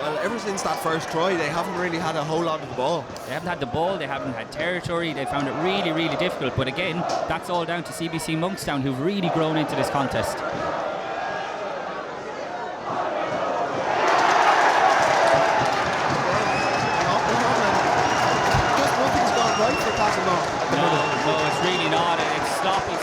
Well, ever since that first try, they haven't really had a whole lot of the ball. They haven't had the ball, they haven't had territory, they found it really, really difficult. But again, that's all down to CBC Monkstown, who've really grown into this contest. Just nothing's gone right for Castleknock. No, it's really not. It's sloppy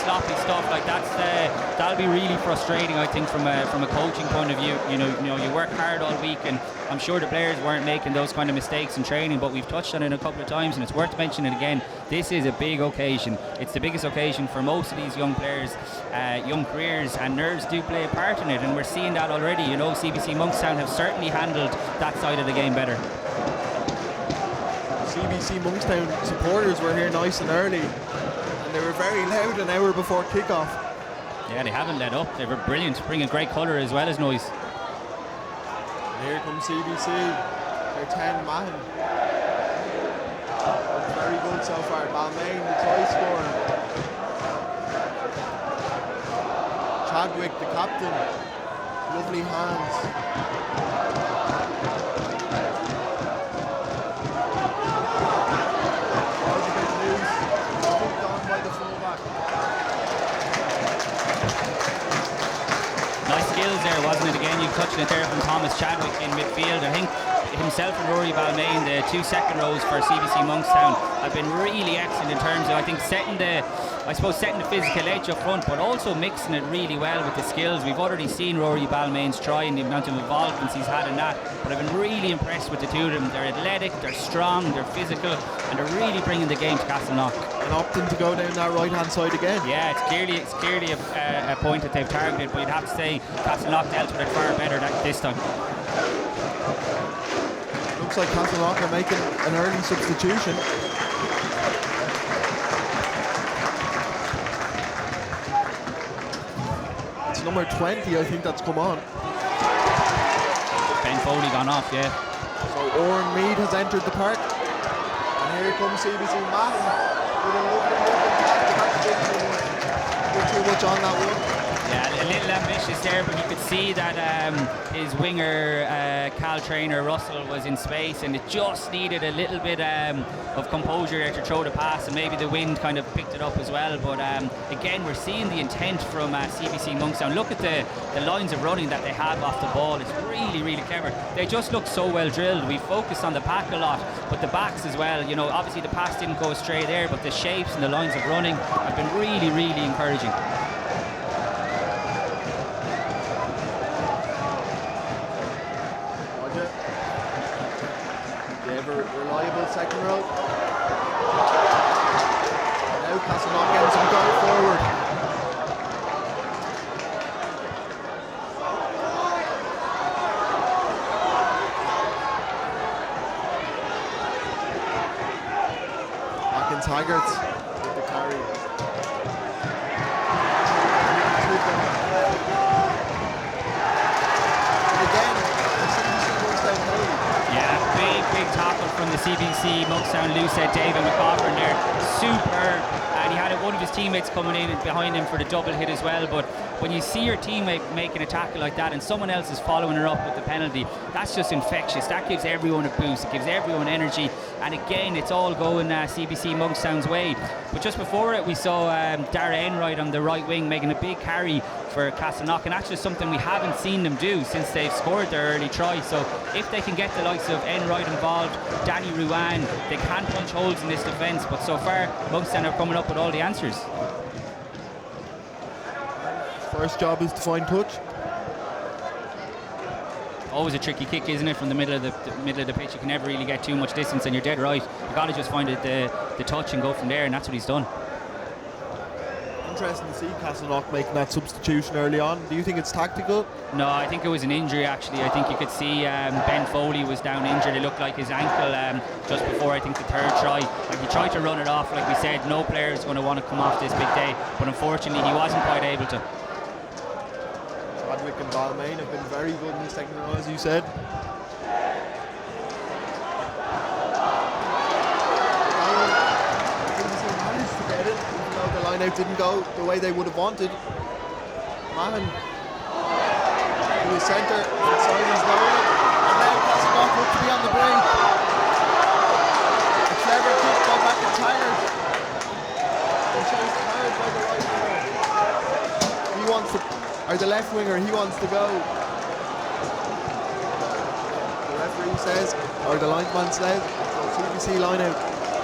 stuff. Like that'll be really frustrating, I think, from a coaching point of view. You know, you work hard all week, and I'm sure the players weren't making those kind of mistakes in training. But we've touched on it a couple of times, and it's worth mentioning again. This is a big occasion. It's the biggest occasion for most of these young players, young careers, and nerves do play a part in it, and we're seeing that already. You know, CBC Monkstown have certainly handled that side of the game better. CBC Monkstown supporters were here nice and early, and they were very loud an hour before kick-off. Yeah, they haven't let up. They were brilliant, bringing great colour as well as noise. And here comes CBC, their 10 man. Very good so far. Balmain, the try scorer. Chadwick, the captain. Lovely hands. Nice skills there, wasn't it? Again, you touched it there from Thomas Chadwick in midfield. I think himself and Rory Balmain, the two second rows for CBC Monkstown, have been really excellent in terms of, I think, setting the physical edge up front, but also mixing it really well with the skills. We've already seen Rory Balmain's try and the amount of involvements he's had in that, but I've been really impressed with the two of them. They're athletic, they're strong, they're physical, and they're really bringing the game to Castleknock. And opting to go down that right hand side again. Yeah, it's clearly a point that they've targeted, but you'd have to say Castleknock dealt with it far better this time. Looks like Castleknock are making an early substitution. It's number 20, I think, that's come on. Ben Foley gone off, yeah. So Oren Mead has entered the park. And here comes CBC Mahon with a lovely too much on that one. Yeah, a little ambitious there, but you could see that his winger, Cal trainer Russell, was in space, and it just needed a little bit of composure there to throw the pass, and maybe the wind kind of picked it up as well. But again, we're seeing the intent from CBC Monkstown. Look at the lines of running that they have off the ball. It's really, really clever. They just look so well drilled. We focused on the pack a lot, but the backs as well. You know, obviously the pass didn't go astray there, but the shapes and the lines of running have been really, really encouraging. Reliable second row. Now Castleknock getting some goal forward. Taggarts with the carry. And again, Yeah, big tackle from the CBC Monkstown loose head David McCaughren there. Superb. And he had one of his teammates coming in behind him for the double hit as well. But when you see your teammate making a tackle like that and someone else is following her up with the penalty, that's just infectious. That gives everyone a boost. It gives everyone energy. And again, it's all going CBC Monkstown's way. But just before it, we saw Dara Enright on the right wing making a big carry for Castleknock, and that's just something we haven't seen them do since they've scored their early try. So if they can get the likes of Enright involved, Danny Ruan, they can punch holes in this defence. But so far, Monkstown are coming up with all the answers. First job is to find touch. always a tricky kick, isn't it, from the middle of the pitch. You can never really get too much distance, and you're dead right. You got to just find the touch and go from there, and that's what he's done. Interesting to see Castleknock making that substitution early on. Do you think it's tactical? No, I think it was an injury actually. I think you could see Ben Foley was down injured. It looked like his ankle just before, I think, the third try. Like, he tried to run it off. Like we said, no player is going to want to come off this big day, but unfortunately he wasn't quite able to. Chadwick and Balmain have been very good in the second row, as you said. The line-out didn't go the way they would have wanted. Mahon to the centre, Simon's down it, and now Castleknock look to be on the break. A clever kick by McIntyre. And chased hard by the right winger. He wants to, or the left winger, he wants to go. The referee says, or the linesman says, CBC line-out.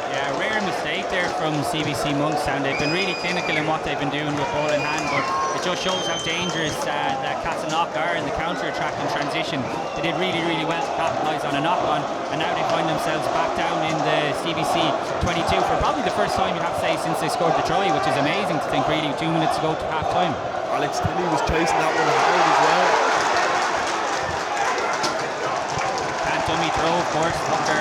Yeah, rare mistake there from CBC Monkstown. They've been really clinical in what they've been doing with ball in hand, but it just shows how dangerous that Castleknock are in the counter-attack and transition. They did really, really well to capitalise on a knock-on, and now they find themselves back down in the CBC 22 for probably the first time, you have to say, since they scored the try, which is amazing to think, really, 2 minutes to go to half-time. Alex Tilley was chasing that one hard as well. Can't dummy throw, of course, after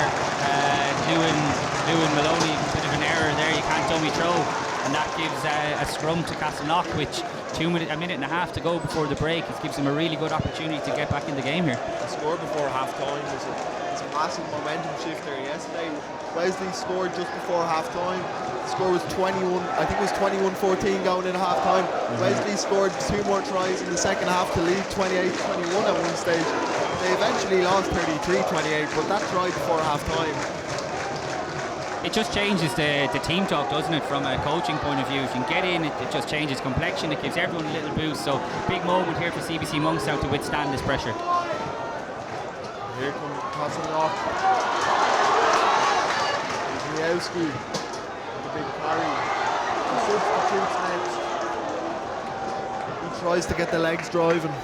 Lewin Maloney, a bit of an error there. You can't dummy throw, and that gives a scrum to Castleknock, which a minute and a half to go before the break. It gives them a really good opportunity to get back in the game here. The score before half time was a massive momentum shifter yesterday. Wesley scored just before half time. The score was 21, I think it was 21-14 going into half time. Wesley scored 2 more tries in the second half to lead 28-21 at one stage. They eventually lost 33-28, but that try before half time. It just changes the team talk, doesn't it, from a coaching point of view. If you can get in, it just changes complexion. It gives everyone a little boost. So big moment here for CBC Monkstown to withstand this pressure. Here comes Castleknock. Miowski with a big carry. He substitutes next. He tries to get the legs driving.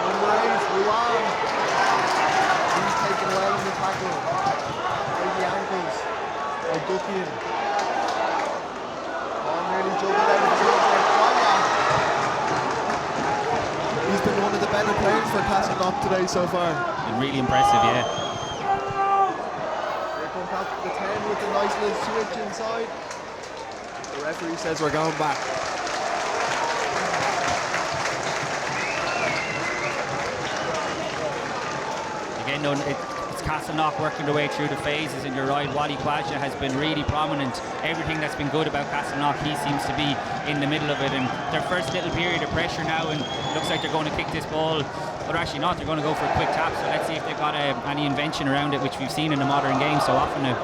Number 8, Ruan. He's taken well in the tackle. By the ankles. By Duckian. Oh, nearly juggled out of the field there. He's been one of the better players for Castleknock today so far. Been really impressive, yeah. Here comes the 10 with a nice little switch inside. The referee says we're going back. Again, no, it's Castleknock working their way through the phases, and you're right, Wally Quasha has been really prominent. Everything that's been good about Castleknock, he seems to be in the middle of it, and their first little period of pressure now, and it looks like they're going to kick this ball, but actually not, they're going to go for a quick tap, so let's see if they've got any invention around it, which we've seen in the modern game so often now.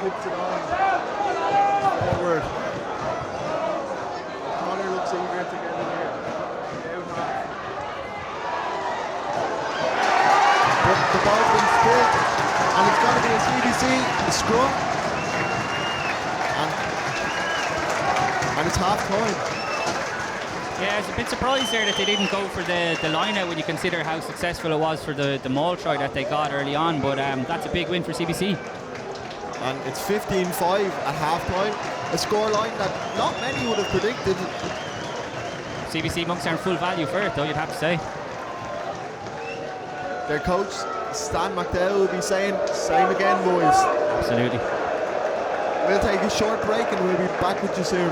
Flips it on. Forward. Connor looks eager to get in here. The ball's been spilled, and it's going to be a CBC scrum, and it's half time. Yeah, I was a bit surprised there that they didn't go for the line out when you consider how successful it was for the maul try that they got early on, but that's a big win for CBC. And it's 15-5 at half time, a scoreline that not many would have predicted. CBC Monkstown full value for it though, you'd have to say. Their coach, Stan McDowell, will be saying, same again, boys. Absolutely. We'll take a short break and we'll be back with you soon.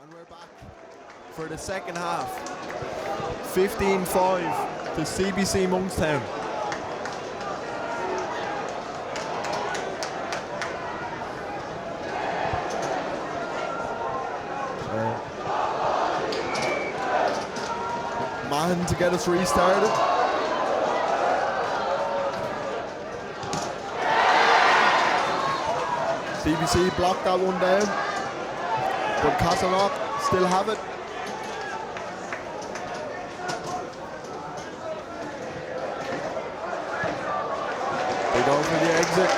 And we're back for the second half. 15-5 to CBC Monkstown. Mahan to get us restarted. CBC blocked that one down, but Castleknock still have it. They go for the exit,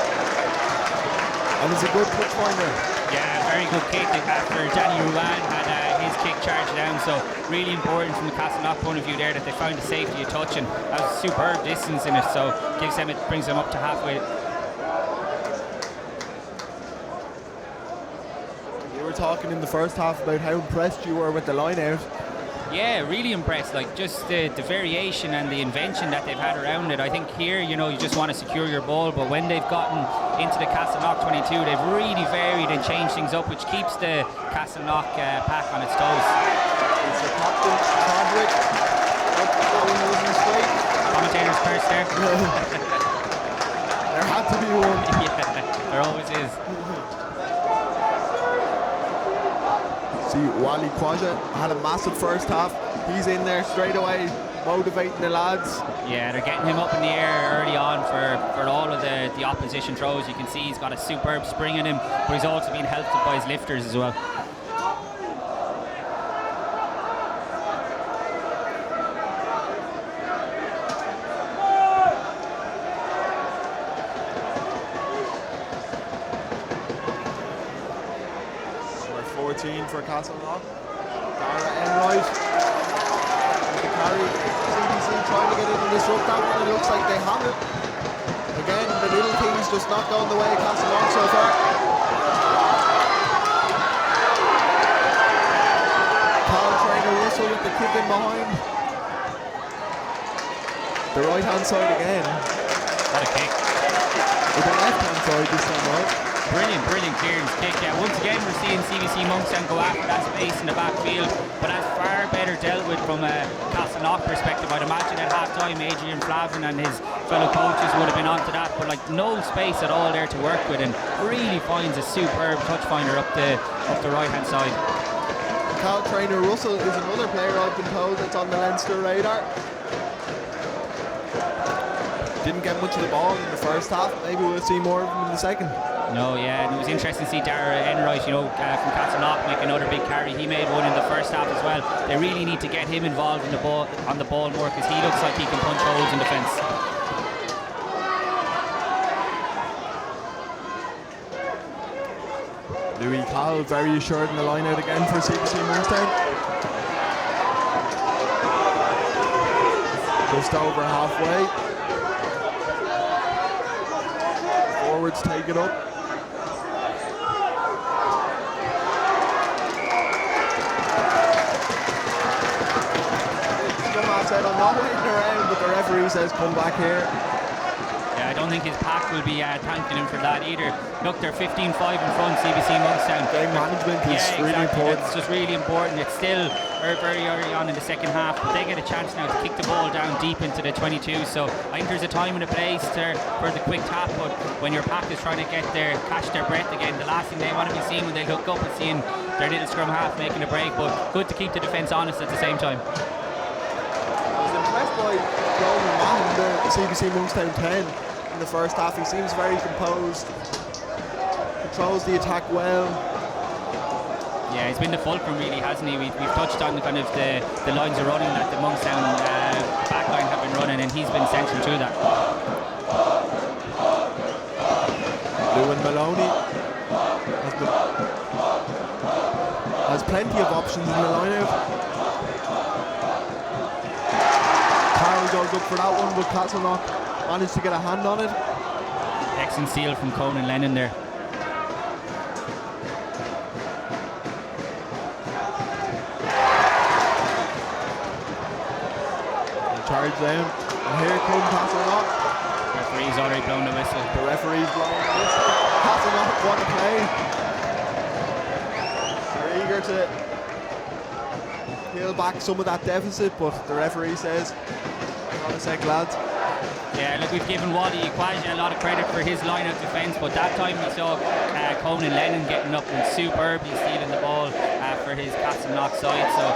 and it's a good touch finder. Yeah, very good kick after Danny Ruan had his kick charged down, so really important from the Castleknock point of view there that they found the safety of touch, and that was a superb distance in it, so brings them up to halfway. You were talking in the first half about how impressed you were with the line out. Yeah, really impressed, like just the variation and the invention that they've had around it. I think here, you just want to secure your ball, but when they've gotten into the Castleknock 22, they've really varied and changed things up, which keeps the Castleknock pack on its toes. It's the captain, Chadwick. Commentator's curse there. There had to be one. Yeah, there always is. See, Wally Quadra had a massive first half. He's in there straight away, motivating the lads. Yeah, they're getting him up in the air early on for all of the opposition throws. You can see he's got a superb spring in him, but he's also being helped by his lifters as well. For Castleknock. Dara Enright with the carry. CBC trying to get in and disrupt that one. It looks like they have it. Again, the little things just not going the way of Castleknock so far. Carl Trainer Russell with the kick in behind. The right hand side again. What a kick. With the left hand side this time out. Brilliant clearance kick. Yeah, once again we're seeing CBC Monkstown go after that space in the backfield, but that's far better dealt with from a Castleknock perspective. I'd imagine at half time Adrian Flavin and his fellow coaches would have been onto that, but like no space at all there to work with, and really finds a superb touch finder up the right hand side. Carl Trainer Russell is another player I've been told that's on the Leinster radar. Didn't get much of the ball in the first half. Maybe we'll see more of him in the second. No, yeah, and it was interesting to see Dara Enright, from Castleknock make another big carry. He made one in the first half as well. They really need to get him involved in on the ball more, because he looks like he can punch holes in defence. Louis Cowell very assured in the line out again for CBC Monkstown. Just over halfway. Forwards take it up. Said I'm not waiting around, but the referee says come back here. Yeah, I don't think his pack will be thanking him for that either. Look, they're 15-5 in front, CBC Monkstown. Game management is really important. It's just really important. It's still very early on in the second half, but they get a chance now to kick the ball down deep into the 22. So I think there's a time and a place for the quick tap, but when your pack is trying to catch their breath again, the last thing they want to be seeing when they look up and seeing their little scrum half making a break, but good to keep the defence honest at the same time. Impressed by Roman Mahan, the CBC Monkstown 10 in the first half. He seems very composed, controls the attack well. Yeah, he's been the fulcrum really, hasn't he? We've touched on kind of the lines of running that the Monkstown backline have been running, and he's been central to that. Lewin Maloney has plenty of options in the line-out. Goes up for that one, but Castleknock managed to get a hand on it. Excellent steal from Conan Lennon there. They charge down, and here comes Castleknock. The referee's already blown the whistle. The referee's blowing the whistle. Castleknock, what a play. They're eager to peel back some of that deficit, but the referee says, "Hold on a sec, lads." Yeah, look, we've given Wally Ikwaja a lot of credit for his line-out defence, but that time we saw Conan Lennon getting up and superbly stealing the ball for his Castleknock side. So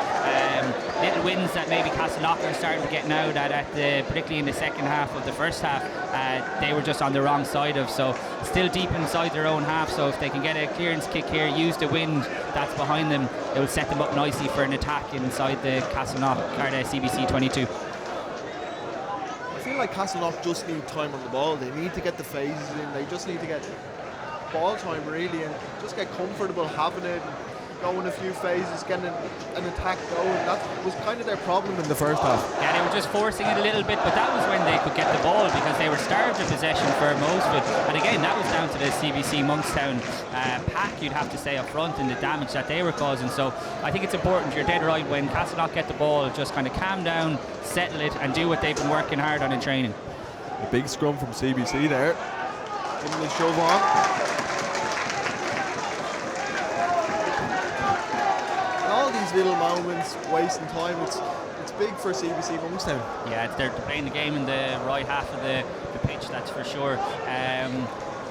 little wins that maybe Castleknock are starting to get now that particularly in the second half of the first half, they were just on the wrong side of. So still deep inside their own half. So if they can get a clearance kick here, use the wind that's behind them, it will set them up nicely for an attack inside the Castleknock or the CBC 22. I feel like Castleknock just need time on the ball. They need to get the phases in. They just need to get ball time really and just get comfortable having it, going a few phases, getting an attack going. That was kind of their problem in the first half. Yeah, they were just forcing it a little bit, but that was when they could get the ball because they were starved of possession for most of it. And again, that was down to the CBC Monkstown pack, you'd have to say, up front, and the damage that they were causing. So I think it's important, you're dead right, when Castleknock get the ball, just kind of calm down, settle it, and do what they've been working hard on in training. A big scrum from CBC there. Giving the shove on. All these little moments, wasting time, it's big for CBC Monkstown. Yeah, they're playing the game in the right half of the pitch, that's for sure.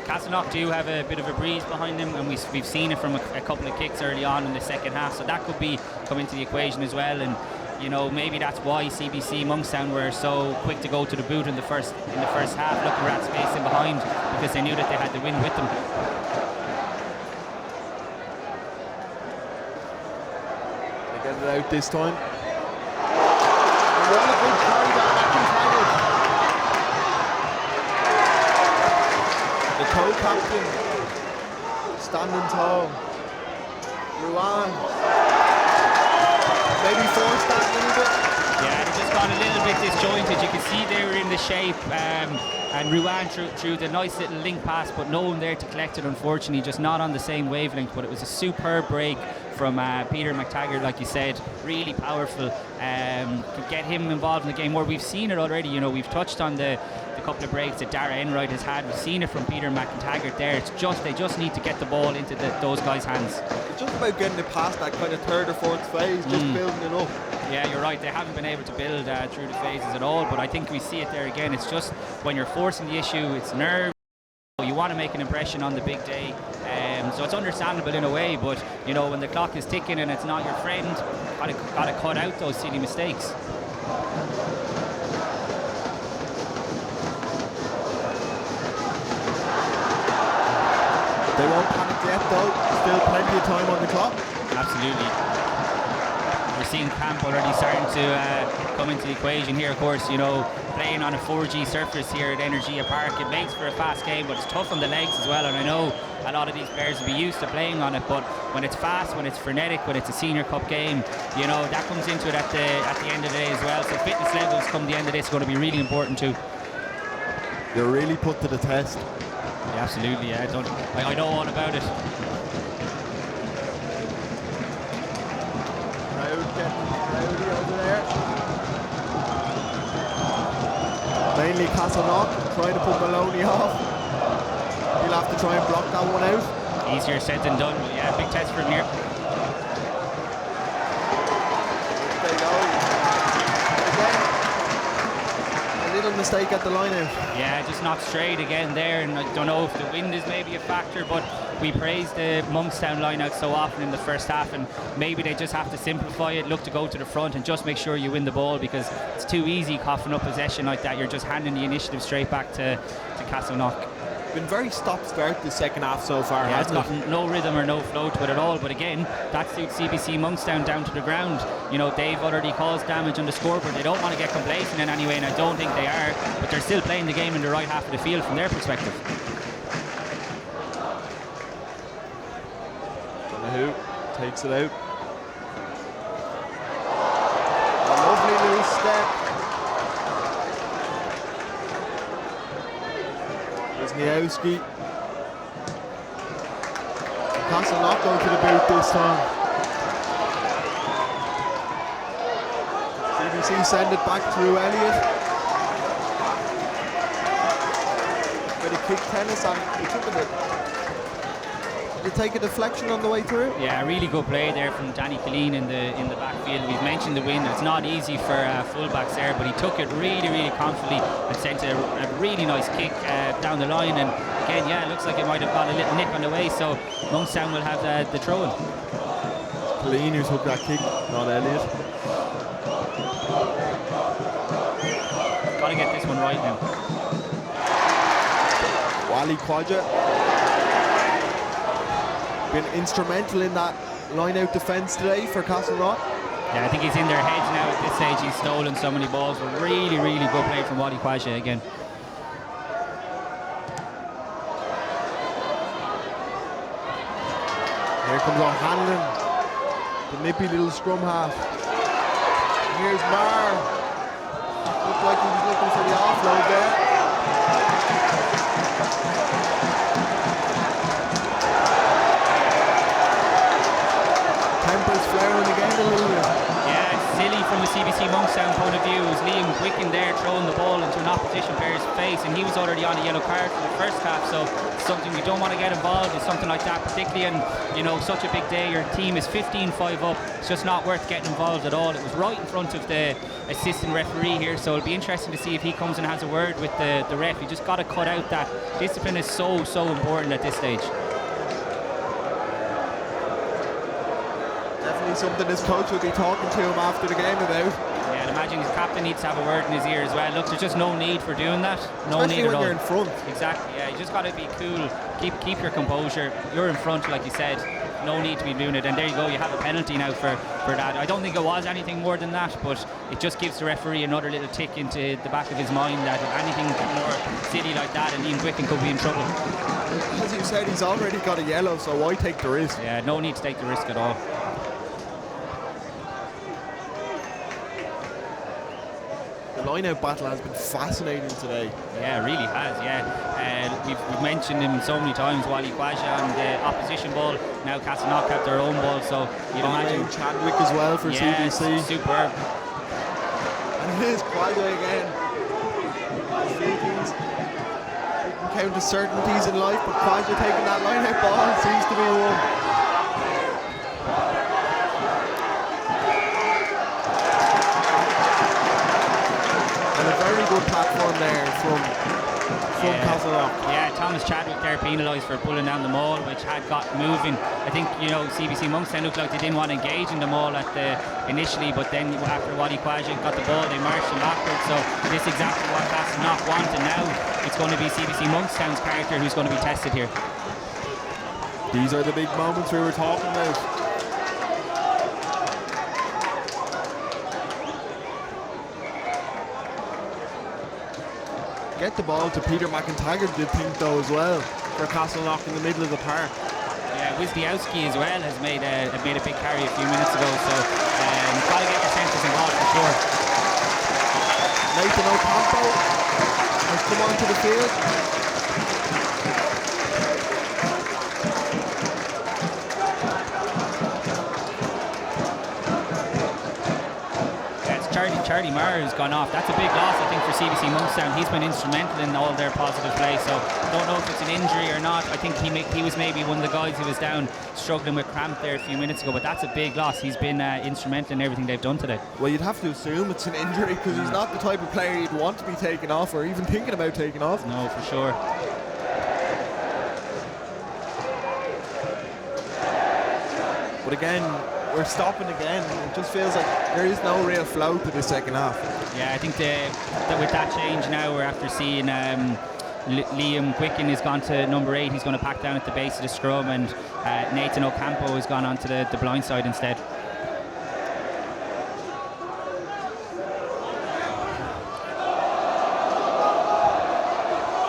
Castleknock do have a bit of a breeze behind them, and we've seen it from a couple of kicks early on in the second half, so that could come into the equation as well. And you know, maybe that's why CBC Monkstown were so quick to go to the boot in the first half, looking at space in behind, because they knew that they had the win with them. Get it out this time. What a good carry by McIntyre. The co-captain standing tall. Ruan maybe forced that a little bit. Yeah, they just got a little bit disjointed. You can see they were in the shape, and Ruan threw the nice little link pass, but no one there to collect it, unfortunately, just not on the same wavelength. But it was a superb break from Peter McTaggart, like you said, really powerful. Could get him involved in the game more. We've seen it already, you know, we've touched on the couple of breaks that Dara Enright has had. We've seen it from Peter McTaggart there. They just need to get the ball into those guys' hands. It's just about getting it past that kind of third or fourth phase, just building it up. Yeah, you're right. They haven't been able to build through the phases at all, but I think we see it there again. It's just when you're forcing the issue, it's nerves. You want to make an impression on the big day, so it's understandable in a way, but you know, when the clock is ticking and it's not your friend, got to cut out those silly mistakes. They won't panic yet though, still plenty of time on the clock. Absolutely. We're seeing Camp already starting to come into the equation here, of course, you know, playing on a 4G surface here at Energia Park. It makes for a fast game, but it's tough on the legs as well, and I know a lot of these players will be used to playing on it, but when it's fast, when it's frenetic, when it's a senior cup game, you know, that comes into it at the end of the day as well. So fitness levels come the end of this are going to be really important too. They're really put to the test. Yeah, absolutely, yeah. I know all about it. Crowd getting rowdy over there. Mainly Castleknock trying to put Maloney off. He'll have to try and block that one out. Easier said than done, but yeah, big test for him here. There you go. Again, a little mistake at the line out. Yeah, just not straight again there, and I don't know if the wind is maybe a factor, but we praised the Monkstown line out so often in the first half, and maybe they just have to simplify it, look to go to the front and just make sure you win the ball, because it's too easy coughing up possession like that. You're just handing the initiative straight back to Castleknock. Been very stop-start the second half so far. Yeah, it's got no rhythm or no flow to it at all, but again, that suits CBC Monkstown down to the ground. You know, they've already caused damage on the scoreboard. They don't want to get complacent in any way, and I don't think they are, but they're still playing the game in the right half of the field from their perspective. Donahue takes it out. A lovely loose step. Wisniewski. Castleknock going to the boot this time. CBC send it back through Elliott. Bit of kick tennis, and he took it to take a deflection on the way through. Yeah, really good play there from Danny Killeen in the backfield. We've mentioned the wind. It's not easy for fullbacks there, but he took it really confidently and sent a really nice kick down the line. And again, yeah, it looks like it might have got a little nip on the way, so Monkstown will have the throw-in. Killeen who took that kick, not Elliott. Got to get this one right now. Wally Quadra been instrumental in that line-out defence today for Castleknock. Yeah, I think he's in their heads now at this stage. He's stolen so many balls, but really good play from Wally Quadra again. Here comes O'Hanlon, the nippy little scrum half. Here's Marr. Looked like he was looking for the offload there. Temper's flaring again a little bit. Yeah, it's silly from the CBC Monkstown point of view. It was Liam Quicken there throwing the ball into an opposition player's face, and he was already on a yellow card for the first half, so it's something we don't want to get involved in, something like that, particularly in, you know, such a big day. Your team is 15-5 up. It's just not worth getting involved at all. It was right in front of the assistant referee here, so it'll be interesting to see if he comes and has a word with the ref. You just got to cut out that. Discipline is so important at this stage. Definitely something his coach will be talking to him after the game about. Yeah, I'd imagine his captain needs to have a word in his ear as well. Look, there's just no need for doing that. No Especially need when at all. you're in front. Exactly, yeah. You just got to be cool. Keep your composure. You're in front, like you said. No need to be doing it. And there you go. You have a penalty now for that. I don't think it was anything more than that, but it just gives the referee another little tick into the back of his mind that if anything more silly like that, and Liam Quicken could be in trouble. As you said, he's already got a yellow, so why take the risk? Yeah, no need to take the risk at all. The line-out battle has been fascinating today. Yeah, it really has, yeah. We've mentioned him so many times, Wally Quadra on the opposition ball. Now Castleknock have their own ball, so you'd imagine. Chadwick as well for CBC. Superb. And here's Quadra again. You can count the certainties in life, but Quadra taking that line-out ball seems to be one. And a very good platform there from Castleknock. Yeah, Thomas Chadwick there penalised for pulling down the maul, which had got moving. I think, you know, CBC Monkstown looked like they didn't want to engage in the maul initially, but then after Wally Quadra got the ball, they marched him backwards. So this is exactly what Castleknock want, and now it's going to be CBC Monkstown's character who's going to be tested here. These are the big moments we were talking about. Get the ball to Peter McIntyre, did think though as well, for Castleknock in the middle of the park. Yeah, Wisniewski as well has made a big carry a few minutes ago, so got to get your centres involved for sure. Nathan Ocampo has come onto the field. Charlie Marr who's gone off. That's a big loss, I think, for CBC Monkstown. He's been instrumental in all their positive play, so don't know if it's an injury or not. I think he was maybe one of the guys who was down struggling with cramp there a few minutes ago, but that's a big loss. He's been instrumental in everything they've done today. Well, you'd have to assume it's an injury because he's not the type of player you'd want to be taken off or even thinking about taking off. No, for sure. But again, we're stopping again. It just feels like there is no real flow to the second half. Yeah, I think that with that change now, we're after seeing Liam Quicken has gone to number 8. He's going to pack down at the base of the scrum, and Nathan Ocampo has gone onto the blind side instead.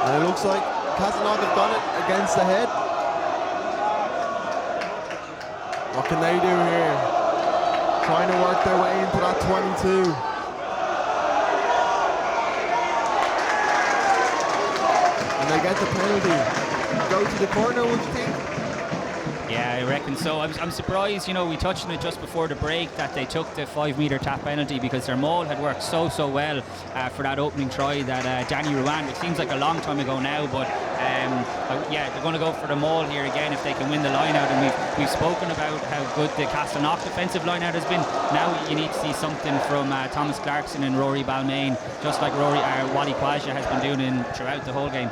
And it looks like Castleknock have done it against the head. What can they do here? Trying to work their way into that 22. And they get the penalty. Go to the corner, would you think? Yeah, I reckon so. I'm surprised, you know, we touched on it just before the break that they took the 5 metre tap penalty because their maul had worked so well for that opening try that Danny Ruan, which seems like a long time ago now, but yeah, they're going to go for the maul here again if they can win the line out. And we've spoken about how good the Castleknock defensive line out has been. Now you need to see something from Thomas Clarkson and Rory Balmain, just like Wally Kwaja has been doing throughout the whole game.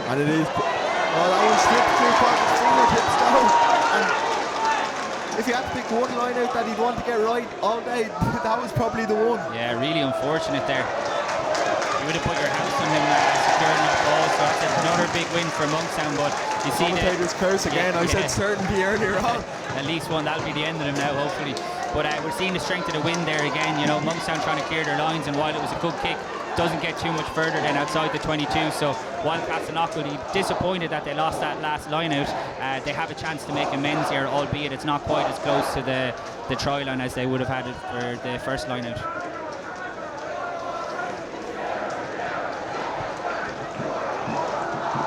And it is, well, that one slipped through Cork's fingertips though. And if you had to pick one line out that he'd want to get right all day, that was probably the one. Yeah, really unfortunate there. You would have put your house on him securing that ball, so it's another big win for Monkstown. But you see Commentator's curse again. I said certainty earlier on. At least one, that'll be the end of them now, hopefully. But we're seeing the strength of the wind there again. You know, Monkstown trying to clear their lines, and while it was a good kick, doesn't get too much further than outside the 22. So while Castleknock will be disappointed that they lost that last line out, they have a chance to make amends here, albeit it's not quite as close to the try line as they would have had it for the first line out.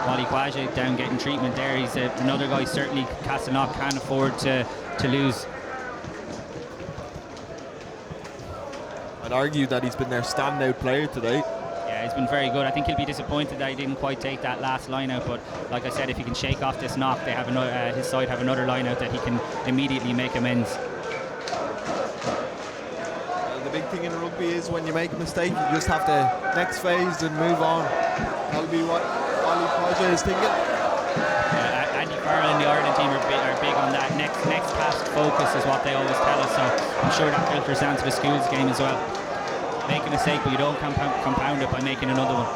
Wally Kwaja down getting treatment there. He's another guy certainly Castleknock can't afford to lose. I'd argue that he's been their standout player today. Yeah, he's been very good. I think he'll be disappointed that he didn't quite take that last line out, but like I said, if he can shake off this knock, they have another, his side have another line out that he can immediately make amends. The big thing in rugby is when you make a mistake, you just have to next phase and move on. That'll be what Wally Kwaja is thinking. Andy Farrell and the Ireland team are big on that. Next past focus is what they always tell us, so I'm sure that filters down to the schools game as well. Make a mistake, but you don't compound it by making another one.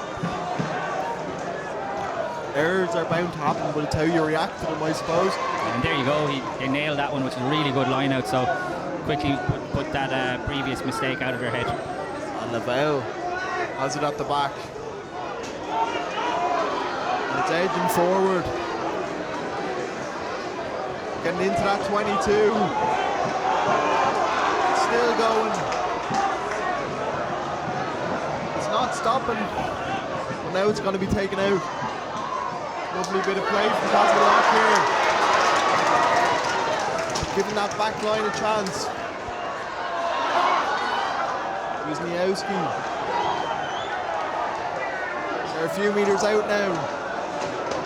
Errors are bound to happen, but it's how you react to them, I suppose. And there you go, they nailed that one, which is a really good line out, so quickly put that previous mistake out of their head. And Lavelle has it at the back. And it's edging forward. Getting into that 22. Still going. It's not stopping. But now it's going to be taken out. Lovely bit of play from Castleknock here. Giving that back line a chance. Wisniewski. They're a few metres out now.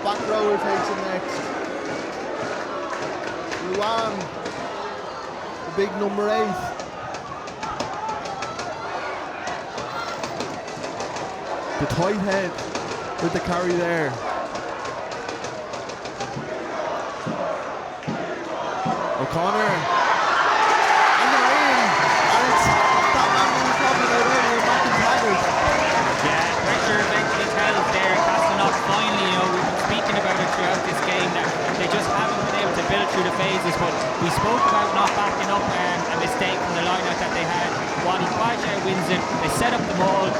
Back rower takes it next. Ruan, the big number 8. The tight head with the carry there. O'Connor. And they're in. And it's that man we were talking about earlier, McIntyre. Yeah, pressure eventually tells there. Castleknock finally, you know, we've been speaking about it throughout this game that they just haven't been able to build through the phases, but we spoke about not backing up a mistake from the line-out that they had. Wally Kwaja wins it, they set up the maul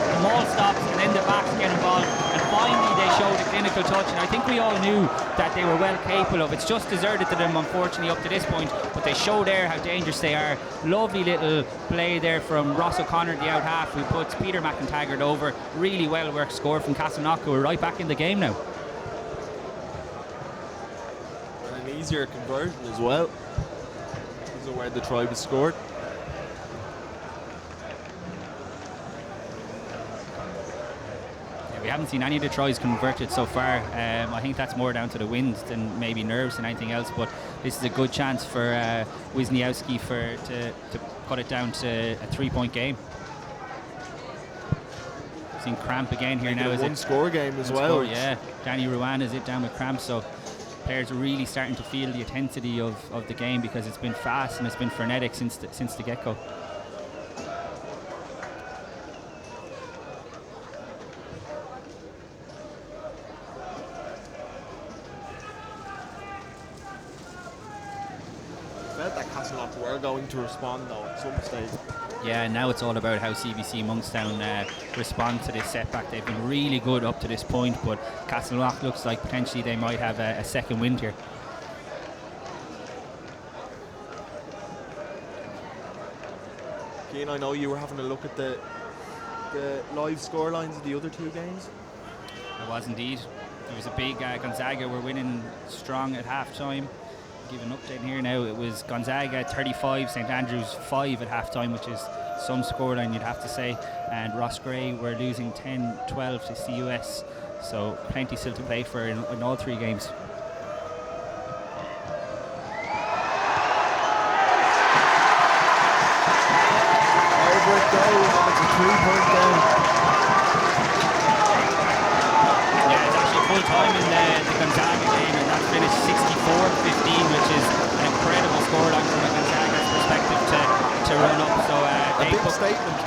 stops, and then the backs get involved, and finally they showed a clinical touch, and I think we all knew that they were well capable of. It's just deserted to them, unfortunately, up to this point, but they show there how dangerous they are. Lovely little play there from Ross O'Connor, the out half, who puts Peter McIntyre over. Really well worked score from Castleknock, who are right back in the game now. And an easier conversion as well. These are where the try was scored. We haven't seen any of the tries converted so far. I think that's more down to the wind than maybe nerves than anything else, but this is a good chance for Wisniewski to cut it down to a 3-point game. Seen cramp again here now. Is it one-score game as well? Yeah, Danny Ruan is it down with cramp, so players are really starting to feel the intensity of the game because it's been fast and it's been frenetic since the get-go. That Castleknock were going to respond though at some stage. Yeah, and now it's all about how CBC Monkstown respond to this setback. They've been really good up to this point, but Castleknock looks like potentially they might have a second wind here. Cian, I know you were having a look at the the live score lines of the other two games? It was indeed. There was a big Gonzaga were winning strong at half-time. Give an update here now. It was Gonzaga 35, St Andrews 5 at half-time, which is some scoreline you'd have to say. And Ross Gray were losing 10-12 to CUS. So plenty still to play for in all three games. Over it goes, and it's a 3-point game. Yeah, it's actually full time in the Gonzaga game, and that finished 64-15, which is an incredible scoreline from a Gonzaga's perspective to run up. So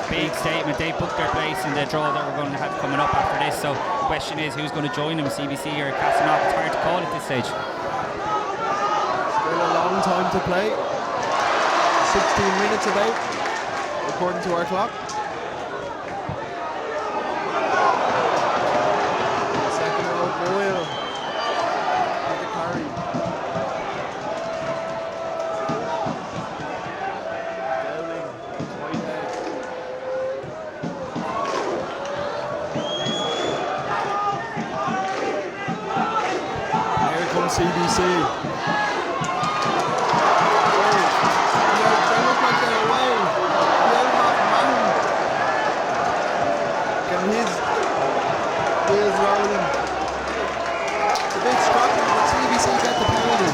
big statement. They booked their place in the draw that we're going to have coming up after this. So the question is, who's going to join them, CBC or Castleknock? It's hard to call at this stage. Still a long time to play. 16 minutes about, according to our clock. Second row, Boyle. With the carry. Dowling, Whitehead. Here comes CBC. They look like they're away. Getting his wheels rolling. It's a bit scrappy, but CBC get the penalty.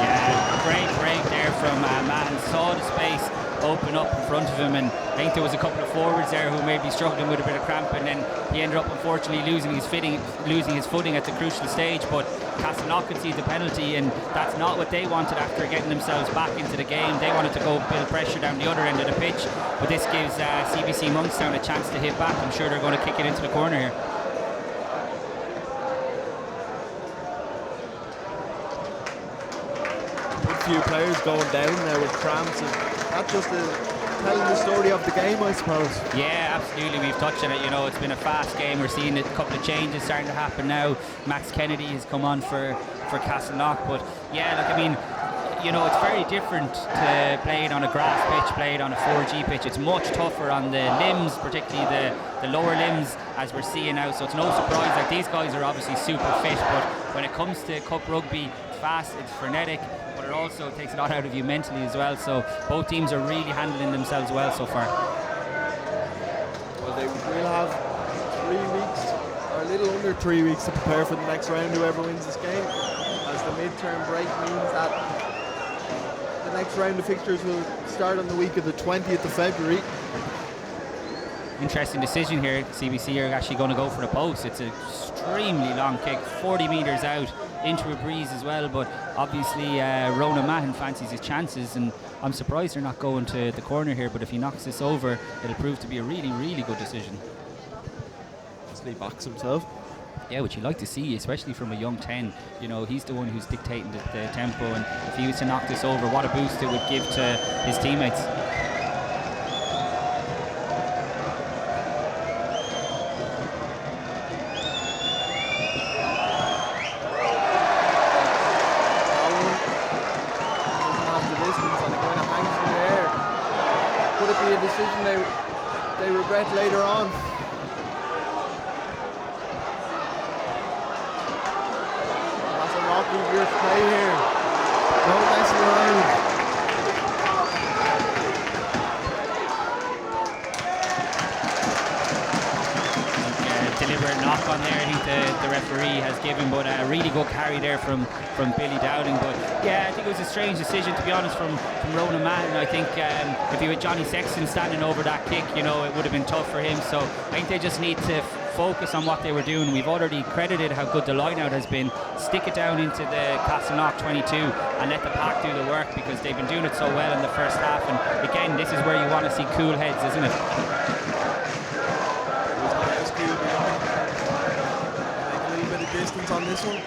Yeah, great break there from Mahan. Saw the space open up in front of him, and I think there was a couple of forwards there who may be struggling with a bit of cramp, and then he ended up unfortunately losing his footing at the crucial stage. But Castleknock conceded the penalty, and that's not what they wanted after getting themselves back into the game. They wanted to go build pressure down the other end of the pitch, but this gives CBC Monkstown a chance to hit back. I'm sure they're going to kick it into the corner here. A few players going down there with cramps, and that's just telling the story of the game, I suppose. Yeah, absolutely. We've touched on it. You know, it's been a fast game. We're seeing a couple of changes starting to happen now. Max Kennedy has come on for Castleknock, but yeah, look, I mean, you know, it's very different to play it on a grass pitch, play it on a 4G pitch. It's much tougher on the limbs, particularly the lower limbs, as we're seeing now. So it's no surprise that these guys are obviously super fit, but when it comes to cup rugby, it's fast, it's frenetic, but it also takes a lot out of you mentally as well. So both teams are really handling themselves well so far. Well, they will have 3 weeks, or a little under 3 weeks, to prepare for the next round, whoever wins this game, as the midterm break means that the next round of fixtures will start on the week of the 20th of February. Interesting decision here. CBC are actually going to go for the post. It's an extremely long kick, 40 metres out into a breeze as well, but obviously Ronan Mahan fancies his chances, and I'm surprised they're not going to the corner here, but if he knocks this over, it'll prove to be a really, really good decision. He backs himself. Yeah, which you like to see, especially from a young 10. You know, he's the one who's dictating the tempo, and if he was to knock this over, what a boost it would give to his teammates. Could it be a decision they regret later on? That's a rocky year's play here. Don't mess around. Deliberate knock on there, I think the referee has given, but a really good carry there from Billy Dowding. But yeah, I think it was a strange decision, to be honest, from Ronan Mahan. I think if you had Johnny Sexton standing over that kick, you know, it would have been tough for him. So I think they just need to focus on what they were doing. We've already credited how good the line out has been. Stick it down into the Castleknock 22 and let the pack do the work, because they've been doing it so well in the first half. And again, this is where you want to see cool heads, isn't it? Distance on this one.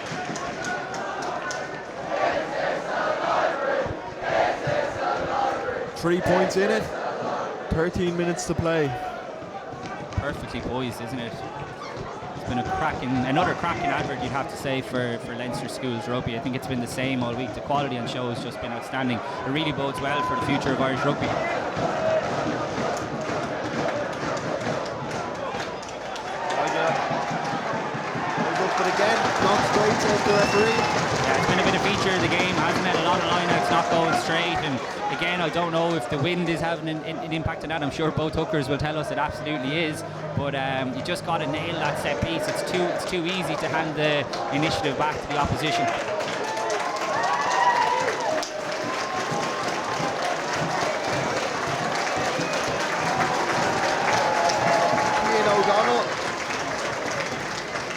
Three points in it. 13 minutes to play. Perfectly poised, isn't it? It's been another cracking advert, you'd have to say, for Leinster Schools Rugby. I think it's been the same all week. The quality on show has just been outstanding. It really bodes well for the future of Irish rugby. but again, not straight, says the referee. Yeah, it's been a bit of feature of the game, hasn't it? A lot of line-outs not going straight, and again, I don't know if the wind is having an impact on that. I'm sure both hookers will tell us it absolutely is, but you just got to nail that set piece. It's too easy to hand the initiative back to the opposition. Ian O'Donnell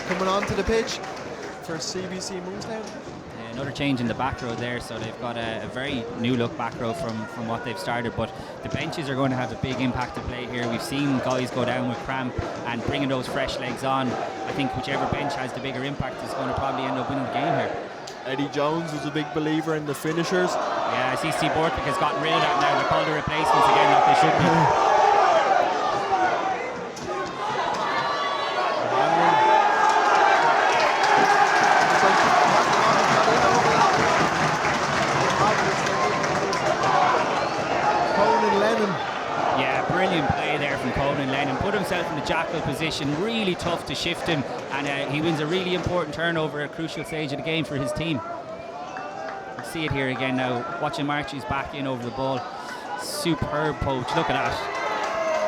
coming onto the pitch for CBC Monkstown. Another change in the back row there, so they've got a very new look back row from what they've started, but the benches are going to have a big impact to play here. We've seen guys go down with cramp, and bringing those fresh legs on, I think whichever bench has the bigger impact is going to probably end up winning the game here. Eddie Jones was a big believer in the finishers. Yeah, I see Steve Borthwick has gotten rid of that now. They're called the replacements again, like they should be. Brilliant play there from Conan Lennon. Put himself in the jackal position, really tough to shift him, and he wins a really important turnover at a crucial stage of the game for his team. You see it here again now, watching Marchie's back in over the ball. Superb poach, look at that.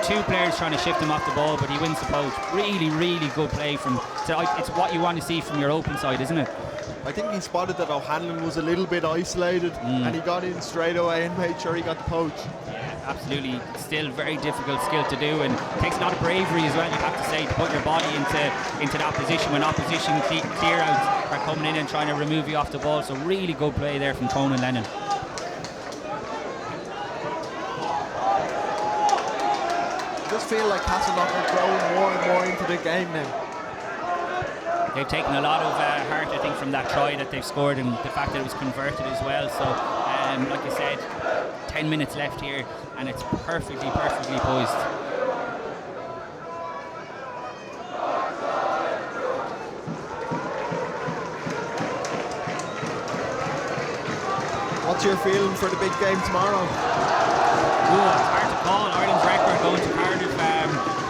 Two players trying to shift him off the ball, but he wins the poach. Really, really good play from, it's what you want to see from your open side, isn't it? I think he spotted that O'Hanlon was a little bit isolated, and he got in straight away and made sure he got the poach. Absolutely, still very difficult skill to do, and it takes a lot of bravery as well, you have to say, to put your body into that position when opposition clear outs are coming in and trying to remove you off the ball. So really good play there from Conan Lennon. I just feel like Castleknock are growing more and more into the game now. They've taken a lot of heart, I think, from that try that they've scored, and the fact that it was converted as well. So, like I said, 10 minutes left here, and it's perfectly poised. What's your feeling for the big game tomorrow? It's hard to call. Ireland's record going to Cardiff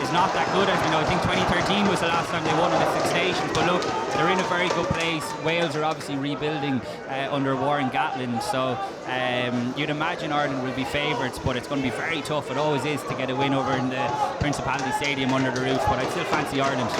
is not that good, as we know. I think 2013 was the last time they won in the Six Nations, but look, they're in a very good place. Wales are obviously rebuilding under Warren Gatland, so you'd imagine Ireland will be favourites, but it's going to be very tough. It always is to get a win over in the Principality Stadium under the roof, but I still fancy Ireland.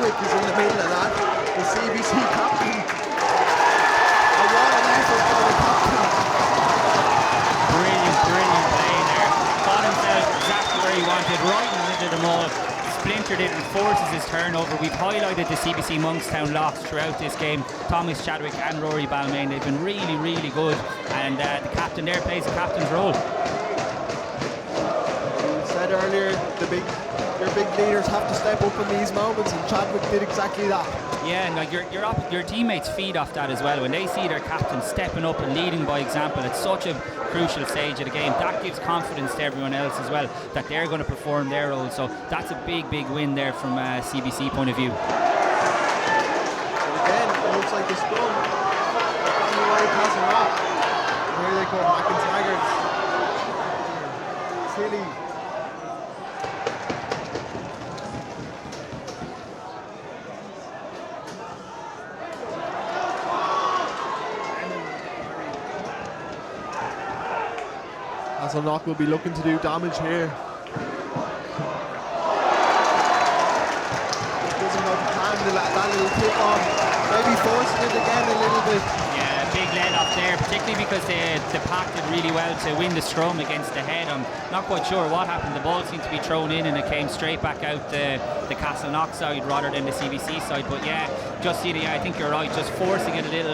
Is in the middle of that, the CBC captain. A lot of effort for the captain. Brilliant play there. Got himself exactly where he wanted, right in the middle of the maul. Splintered it and forces his turnover. We've highlighted the CBC Monkstown loss throughout this game. Thomas Chadwick and Rory Balmain, they've been really, really good. And the captain there plays the captain's role. You said earlier, your big leaders have to step up in these moments, and Chadwick did exactly that. Yeah, and like your teammates feed off that as well. When they see their captain stepping up and leading by example, it's such a crucial stage of the game. That gives confidence to everyone else as well, that they're going to perform their role. So that's a big win there from a CBC point of view. Again, it looks like the scrum on the way Castleknock. Here they come, McIntaggarts. Tilly. Castleknock will be looking to do damage here. Doesn't know the time to let that little tip on. Maybe forcing it again a little bit. Yeah, big let off there, particularly because the pack did really well to win the scrum against the head. I'm not quite sure what happened. The ball seemed to be thrown in and it came straight back out the Castleknock side rather than the CBC side. But yeah, I think you're right, just forcing it a little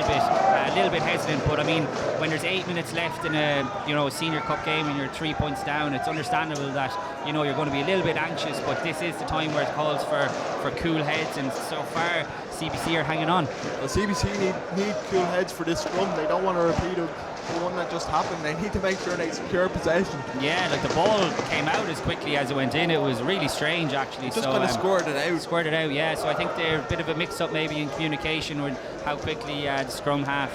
bit hesitant. But I mean, when there's 8 minutes left in a senior cup game and you're 3 points down, it's understandable that you're going to be a little bit anxious. But this is the time where it calls for cool heads, and so far CBC are hanging on. Well, CBC need cool heads for this scrum. They don't want a repeat of the one that just happened. They need to make sure they secure possession. Yeah, like the ball came out as quickly as it went in. It was really strange, actually. Just kind of squirted out. Squirted out, yeah. So I think they're a bit of a mix-up maybe in communication with how quickly the scrum half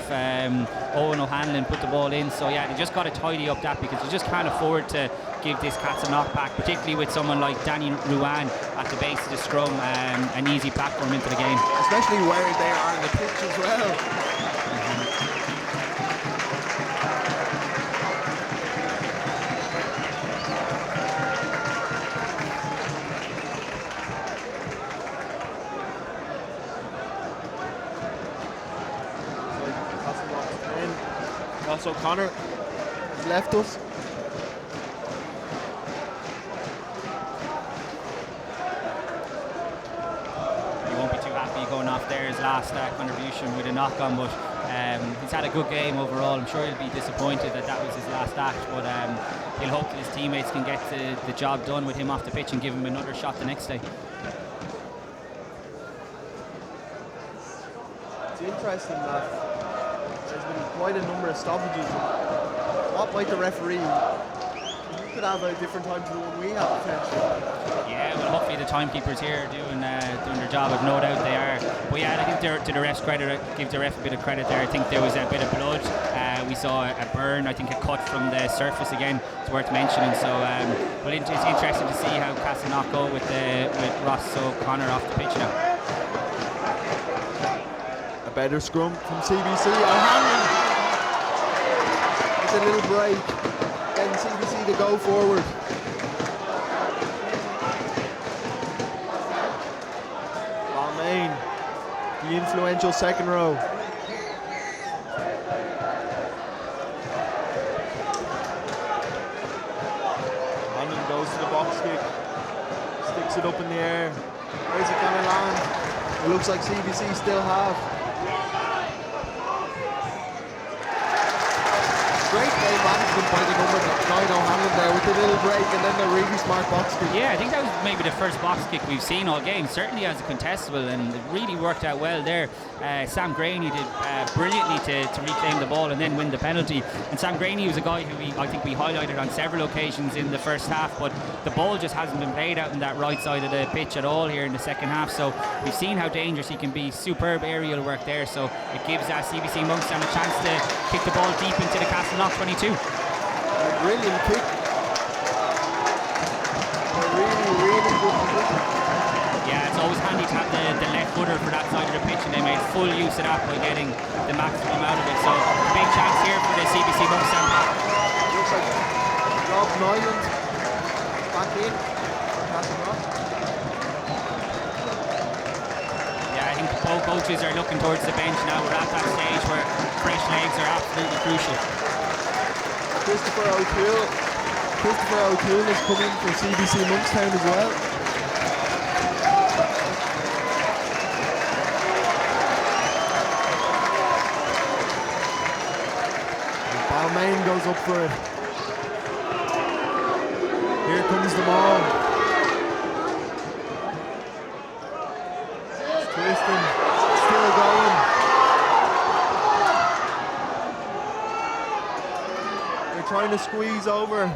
Owen O'Hanlon put the ball in. So yeah, they just got to tidy up that, because you just can't afford to give this Castleknock pack, particularly with someone like Danny Ruan at the base of the scrum, an easy platform into the game. Especially where they are on the pitch as well. Also, Connor has left us. He won't be too happy going off there, his last contribution with a knock-on, but he's had a good game overall. I'm sure he'll be disappointed that that was his last act, but he'll hope that his teammates can get the job done with him off the pitch and give him another shot the next day. It's interesting that there's been quite a number of stoppages. What might the referee? You could have a different time to the one we have potentially. Yeah, well, hopefully the timekeepers here are doing their job. I've no doubt they are. But yeah, I think to the ref's credit, give the ref a bit of credit there. I think there was a bit of blood. We saw a burn, I think a cut from the surface again. It's worth mentioning. So, well, it's interesting to see how Castleknock go with Ross O'Connor off the pitch now. Better scrum from CBC. O'Hanlon. It's a little break. Getting CBC to go forward. Balmain, the influential second row. O'Hanlon goes to the box kick. Sticks it up in the air. Where's it gonna land? It looks like CBC still have. Great game management by the number 9 O'Hanlon there with the little break and then the really smart box kick. Yeah, I think that was maybe the first box kick we've seen all game, certainly as a contestable, and it really worked out well there. Sam Graney did brilliantly to reclaim the ball and then win the penalty. And Sam Graney was a guy who I think we highlighted on several occasions in the first half, but the ball just hasn't been played out on that right side of the pitch at all here in the second half. So we've seen how dangerous he can be. Superb aerial work there. So it gives CBC Monkstown a chance to kick the ball deep into the Castleknock 22. Brilliant kick. Really good position. Yeah, it's always handy to have the left footer for that side of the pitch, and they made full use of that by getting the maximum out of it. So big chance here for the CBC Monkstown pack. Looks like Rob Nyland back in. Yeah, I think both coaches are looking towards the bench now. We're at that stage where fresh legs are absolutely crucial. Christopher O'Toole is coming for CBC Monkstown as well. Balmain goes up for it. Here comes the ball. It's twisting, still going. They're trying to squeeze over.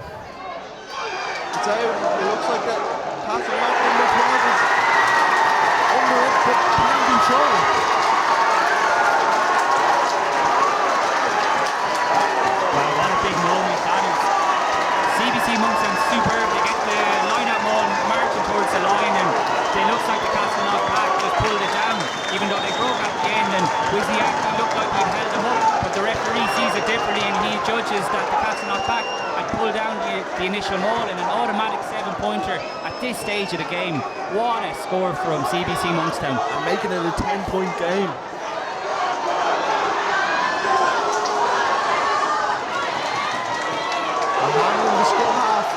It's out. It looks like that Castleknock in the closes under it, but can be shown. Well, what a big moment that is. CBC Monkstown superb. They get the line-out ball marching towards the line, and it looks like the Castleknock pack just pulled it down, even though they broke at the end, and Wizzy actually looked like he'd held them up, but the referee sees it differently, and he judges that the Castleknock pack had pulled down the initial maul in an automatic 7-pointer at this stage of the game. What a score from CBC Monkstown. And making it a 10-point game. O'Hanlon, the scrum half,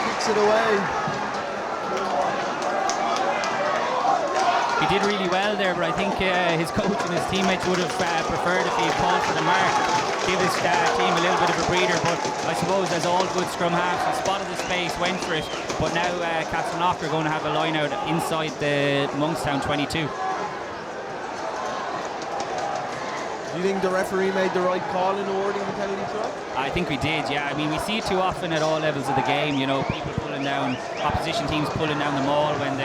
kicks it away. He did really well there, but I think his coach and his teammates would have preferred if he had called for the mark, give his team a little bit of a breather. But I suppose as all good scrum halves, he spotted the space, went for it. But now Castleknock are going to have a line out inside the Monkstown 22. Do you think the referee made the right call in awarding the penalty try? I think we did, yeah. I mean, we see it too often at all levels of the game, you know, people pulling down, opposition teams pulling down the maul when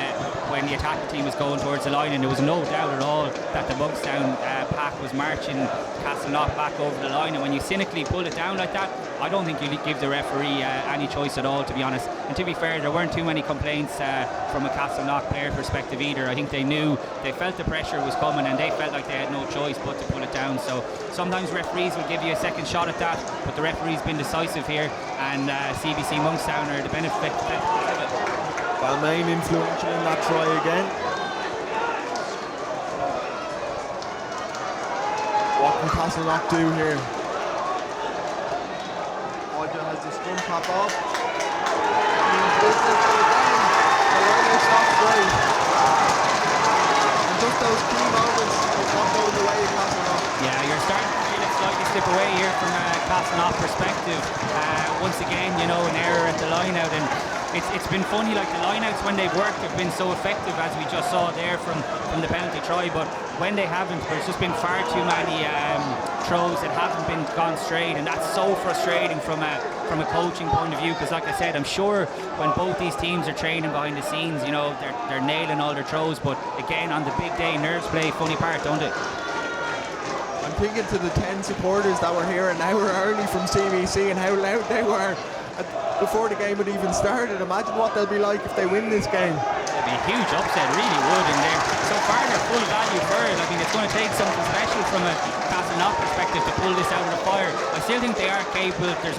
the attacking team was going towards the line, and there was no doubt at all that the Monkstown pack was marching Castleknock back over the line, and when you cynically pull it down like that, I don't think you give the referee any choice at all, to be honest. And to be fair, there weren't too many complaints from a Castleknock player perspective either. I think they felt the pressure was coming, and they felt like they had no choice but to pull it down. So sometimes referees will give you a second shot at that, but the referee's been decisive here, and CBC Monkstown are the benefit of it. Balmain influential in that try again. What can Castleknock do here? Roger has the scrum cap off. The line stops right. And just those key moments, it's not going the way of Castleknock. Yeah, you're starting to feel it slightly slip away here from a Castleknock perspective. Once again, you know, an error at the line out, and it's been funny, like the line-outs when they've worked have been so effective, as we just saw there from the penalty try, but when they haven't, there's just been far too many throws that haven't been gone straight, and that's so frustrating from a coaching point of view, because like I said, I'm sure when both these teams are training behind the scenes, you know, they're nailing all their throws, but again, on the big day, nerves play a funny part, don't it? I'm thinking to the 10 supporters that were here an hour early from CBC and how loud they were before the game had even started. Imagine what they'll be like if they win this game. It'd be a huge upset, really would, and so far they're full value for it. I mean, it's going to take something special from a Castleknock perspective to pull this out of the fire. I still think they are capable. There's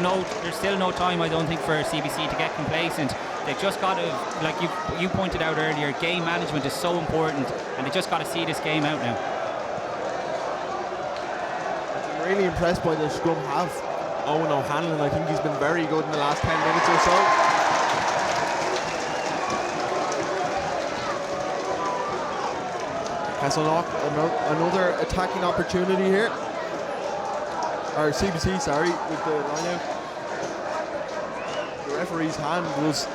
still no time, I don't think, for CBC to get complacent. They've just got to, like you pointed out earlier, game management is so important, and they just got to see this game out now. I'm really impressed by the scrum half. Owen O'Hanlon, I think he's been very good in the last 10 minutes or so. Castleknock, another attacking opportunity here. Or CBC, sorry, with the line out. The referee's hand was,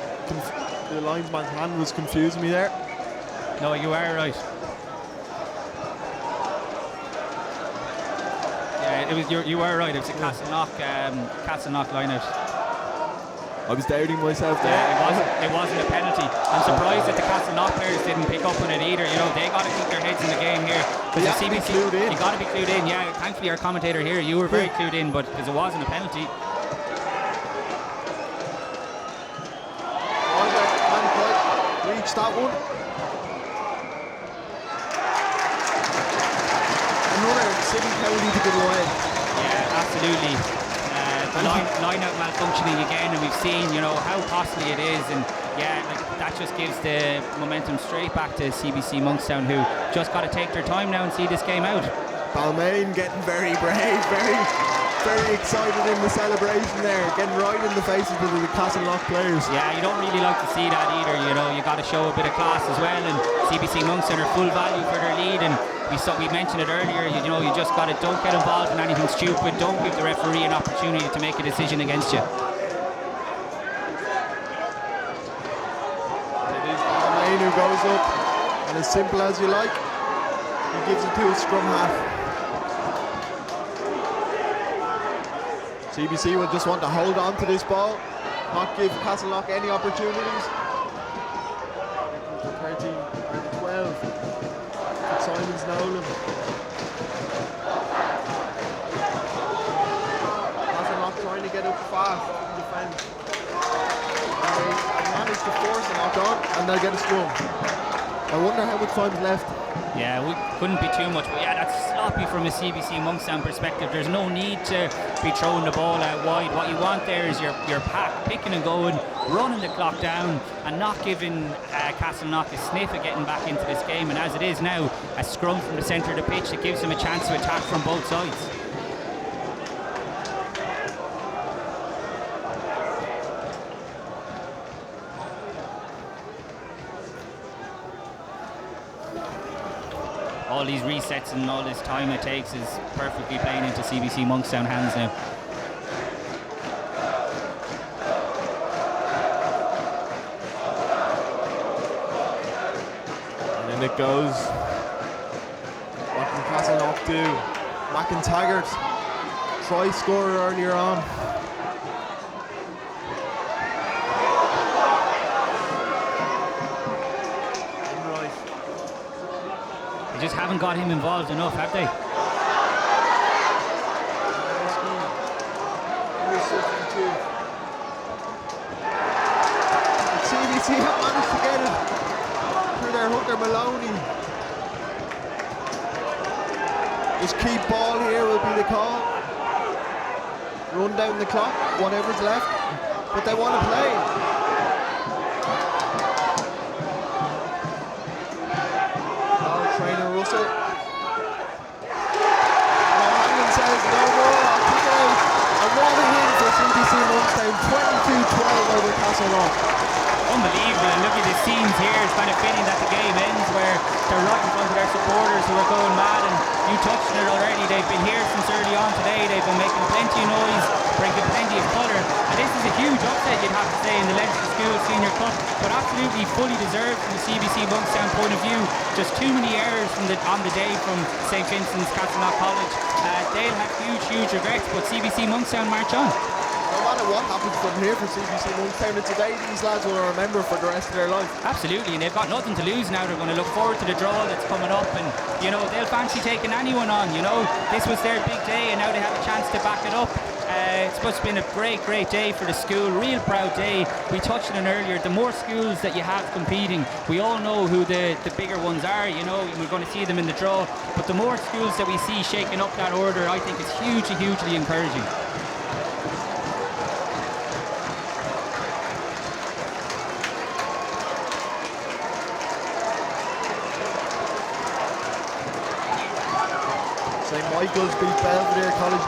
the linesman's hand was confusing me there. No, you are right. You were right. It was a Castleknock line-out. I was doubting myself there. Yeah, it wasn't a penalty. I'm surprised that the Castleknock players didn't pick up on it either. You know, they got to keep their heads in the game here. Because the CBC, you got to be clued in. Yeah, thankfully our commentator here, you were very clued in, but because it wasn't a penalty. Reach that one. Another city penalty to give away. Yeah, absolutely. Line-out malfunctioning again, and we've seen, you know, how costly it is, and yeah, like, that just gives the momentum straight back to CBC Monkstown, who just got to take their time now and see this game out. Balmain getting very brave, very excited in the celebration there, getting right in the faces of the Castleknock players. Yeah, you don't really like to see that either, you know, you got to show a bit of class as well, and CBC Monkstown are full value for their lead, and we mentioned it earlier, you know, you just got to, don't get involved in anything stupid, don't give the referee an opportunity to make a decision against you. It is Balmain who goes up, and as simple as you like, he gives it to his scrum half. CBC will just want to hold on to this ball, not give Castleknock any opportunities. 13 and 12. Simon's Nolan. Castleknock trying to get up fast and defend. And they manage to force a knock on, and they'll get a scrum. I wonder how much time's left. Yeah, we couldn't be too much, but yeah, that's sloppy from a CBC Monkstown perspective. There's no need to be throwing the ball out wide. What you want there is your pack picking and going, running the clock down, and not giving Castleknock a sniff of getting back into this game. And as it is now, a scrum from the centre of the pitch that gives them a chance to attack from both sides. All these resets and all this time it takes is perfectly playing into CBC Monkstown hands now. And then it goes. What can Castleknock do? McIntaggart, try scorer earlier on. They just haven't got him involved enough, have they? CBC have managed to get it through their hooker Maloney. Just keep ball here will be the call. Run down the clock, whatever's left, but they want to play. Now trainer Russell. O'Hanlon says no more, I'll kick it out. And what a win for CBC Monkstown, 22-12 over Castleknock. Unbelievable, and look at the scenes here. It's kind of fitting that the game ends where they're right in front of their supporters who are going mad, and you touched on it already. They've been here since early on today. They've been making plenty of noise, bringing plenty of colour, and this is a huge upset, you'd have to say, in the Leinster School Senior Cup, but absolutely fully deserved from the CBC Monkstown point of view. Just too many errors on the day from St Vincent's Castleknock College. They'll have huge regrets, but CBC Monkstown march on. No matter what happens from here for CBC Monkstown, it's a day these lads will remember for the rest of their life. Absolutely, and they've got nothing to lose now. They're going to look forward to the draw that's coming up, and you know, they'll fancy taking anyone on. You know, this was their big day, and now they have a chance to back it up. It's supposed to have been a great day for the school, real proud day. We touched on it earlier, the more schools that you have competing, we all know who the bigger ones are, you know, we're going to see them in the draw, but the more schools that we see shaking up that order, I think it's hugely encouraging. St Michael's beat Belvedere College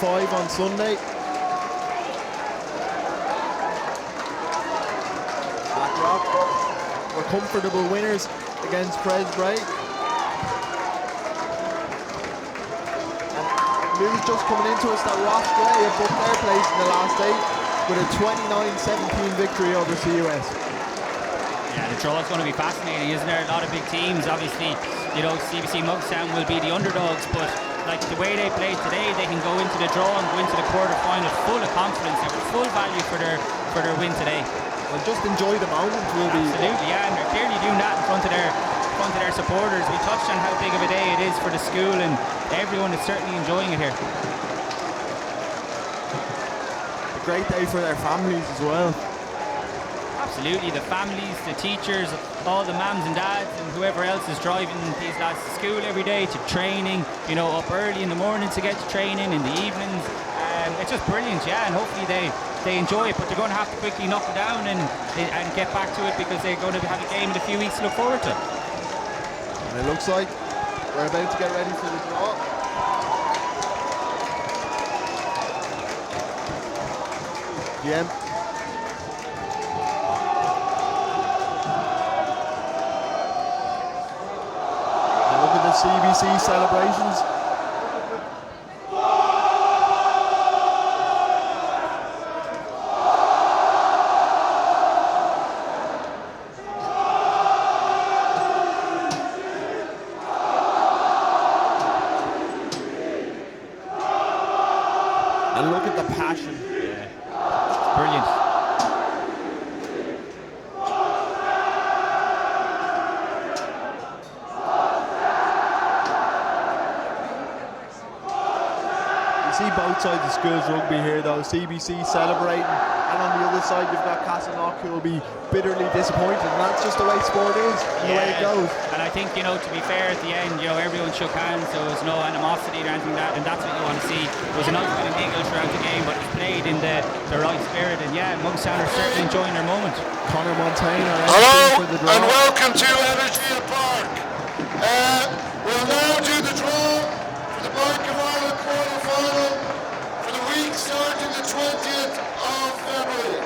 19-5 on Sunday. Blackrock were comfortable winners against Presbray. And news just coming into us that Ross Gray have booked their place in the last 8 with a 29-17 victory over CUS. Yeah, the draw is going to be fascinating, isn't there? A lot of big teams, obviously. You know, CBC Monkstown will be the underdogs, but like the way they played today, they can go into the draw and go into the quarter-final full of confidence. They have full value for their win today. Well, just enjoy the moment. Absolutely, yeah, and they're clearly doing that in front of their supporters. We touched on how big of a day it is for the school, and everyone is certainly enjoying it here. A great day for their families as well. Absolutely, the families, the teachers, all the mums and dads and whoever else is driving these lads to school every day, to training, you know, up early in the morning to get to training, in the evenings. It's just brilliant, yeah, and hopefully they enjoy it, but they're going to have to quickly knock it down and get back to it, because they're going to have a game in a few weeks to look forward to. And it looks like we're about to get ready for the draw. GM. CBC celebrations. And look at the passion. Yeah. Brilliant. See both sides of schools rugby here though. CBC celebrating, and on the other side you've got Castleknock who will be bitterly disappointed, and that's just the way sport is and the way it goes. And I think, you know, to be fair, at the end, you know, everyone shook hands, so there was no animosity or anything like that, and that's what you want to see. There was a nice bit of English throughout the game, but it was played in the right spirit, and yeah, Monkstown are certainly enjoying their moment. Conor Montaigne, hello for the draw. and welcome to Energy Park. We'll now do the draw for the Bank of Ireland quarter-final for the week starting the 20th of February.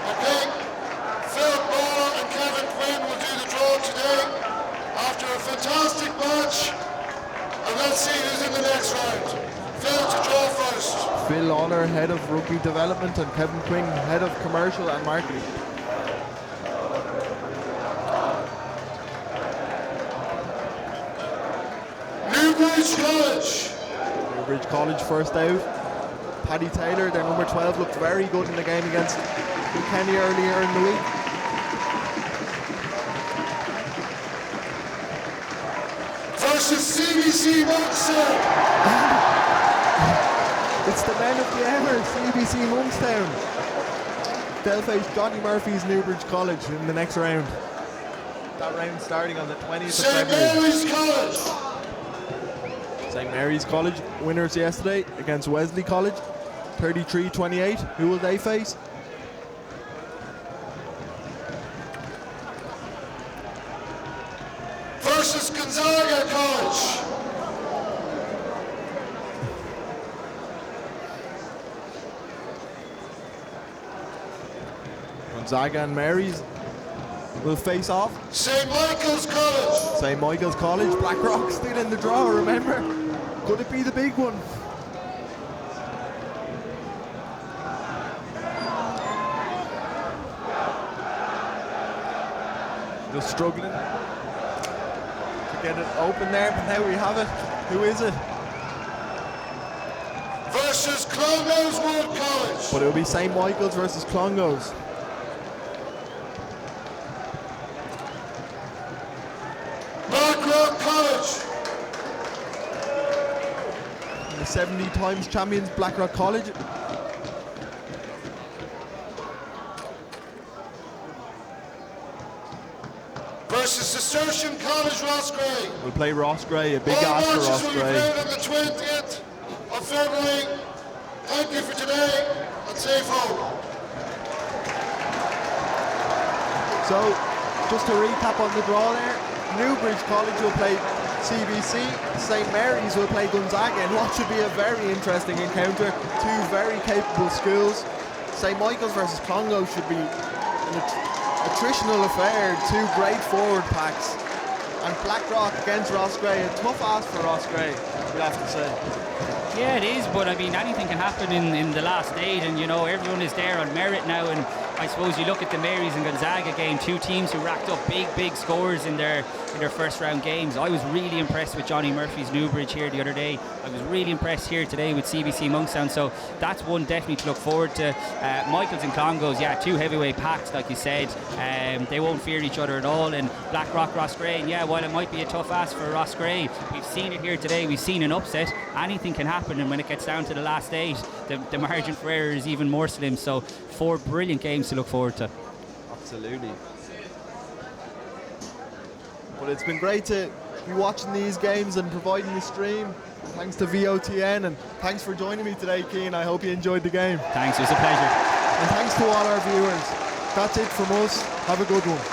Okay, Phil Ball and Kevin Quinn will do the draw today after a fantastic match, and let's see who's in the next round. Phil to draw first. Phil Lawler, Head of Rugby Development, and Kevin Quinn, Head of Commercial and Marketing. Newbridge College, Newbridge College first out. Paddy Taylor, their number 12, looked very good in the game against Kenny earlier in the week. Versus CBC Monkstown. It's the men of the hour, CBC Monkstown. They'll face Johnny Murphy's Newbridge College in the next round. That round starting on the 20th of St. February. Mary's College. St. Mary's College winners yesterday against Wesley College, 33-28. Who will they face? Versus Gonzaga College. Gonzaga and Mary's will face off. St. Michael's College. St. Michael's College, Blackrock still in the draw, remember? Could it be the big one? Just struggling to get it open there, but now we have it. Who is it? Versus Clongowes Wood College. But it'll be St. Michael's versus Clongowes. Blackrock College. The 70 times champions Blackrock College. Versus Cistercian College Rossgrey. We'll play Rossgrey, a big All ask for matches will be Rossgrey. played on the 20th of February. Thank you for today and safe home. So, just to recap on the draw there, Newbridge College will play CBC, St. Mary's will play Gonzaga in what should be a very interesting encounter. Two very capable schools. St. Michael's versus Clongowes should be an attritional affair, two great forward packs. And Blackrock against Rossgrey, a tough ask for Rossgrey, we'd have to say. Yeah, it is, but I mean, anything can happen in the last stage, and you know, everyone is there on merit now. And I suppose you look at the Marys and Gonzaga game, two teams who racked up big scores in their first round games. I was really impressed with Johnny Murphy's Newbridge here the other day. I was really impressed here today with CBC Monkstown, so that's one definitely to look forward to. Michaels and Clongowes, yeah, two heavyweight packs, like you said. They won't fear each other at all. And Blackrock, Rossgrey, and yeah, while it might be a tough ask for Rossgrey, we've seen it here today. We've seen an upset. Anything can happen, and when it gets down to the last stage, the margin for error is even more slim. So 4 brilliant games to look forward to. Absolutely. But it's been great to be watching these games and providing the stream. Thanks to VOTN, and thanks for joining me today, Cian. I hope you enjoyed the game. Thanks, it was a pleasure. And thanks to all our viewers. That's it from us. Have a good one.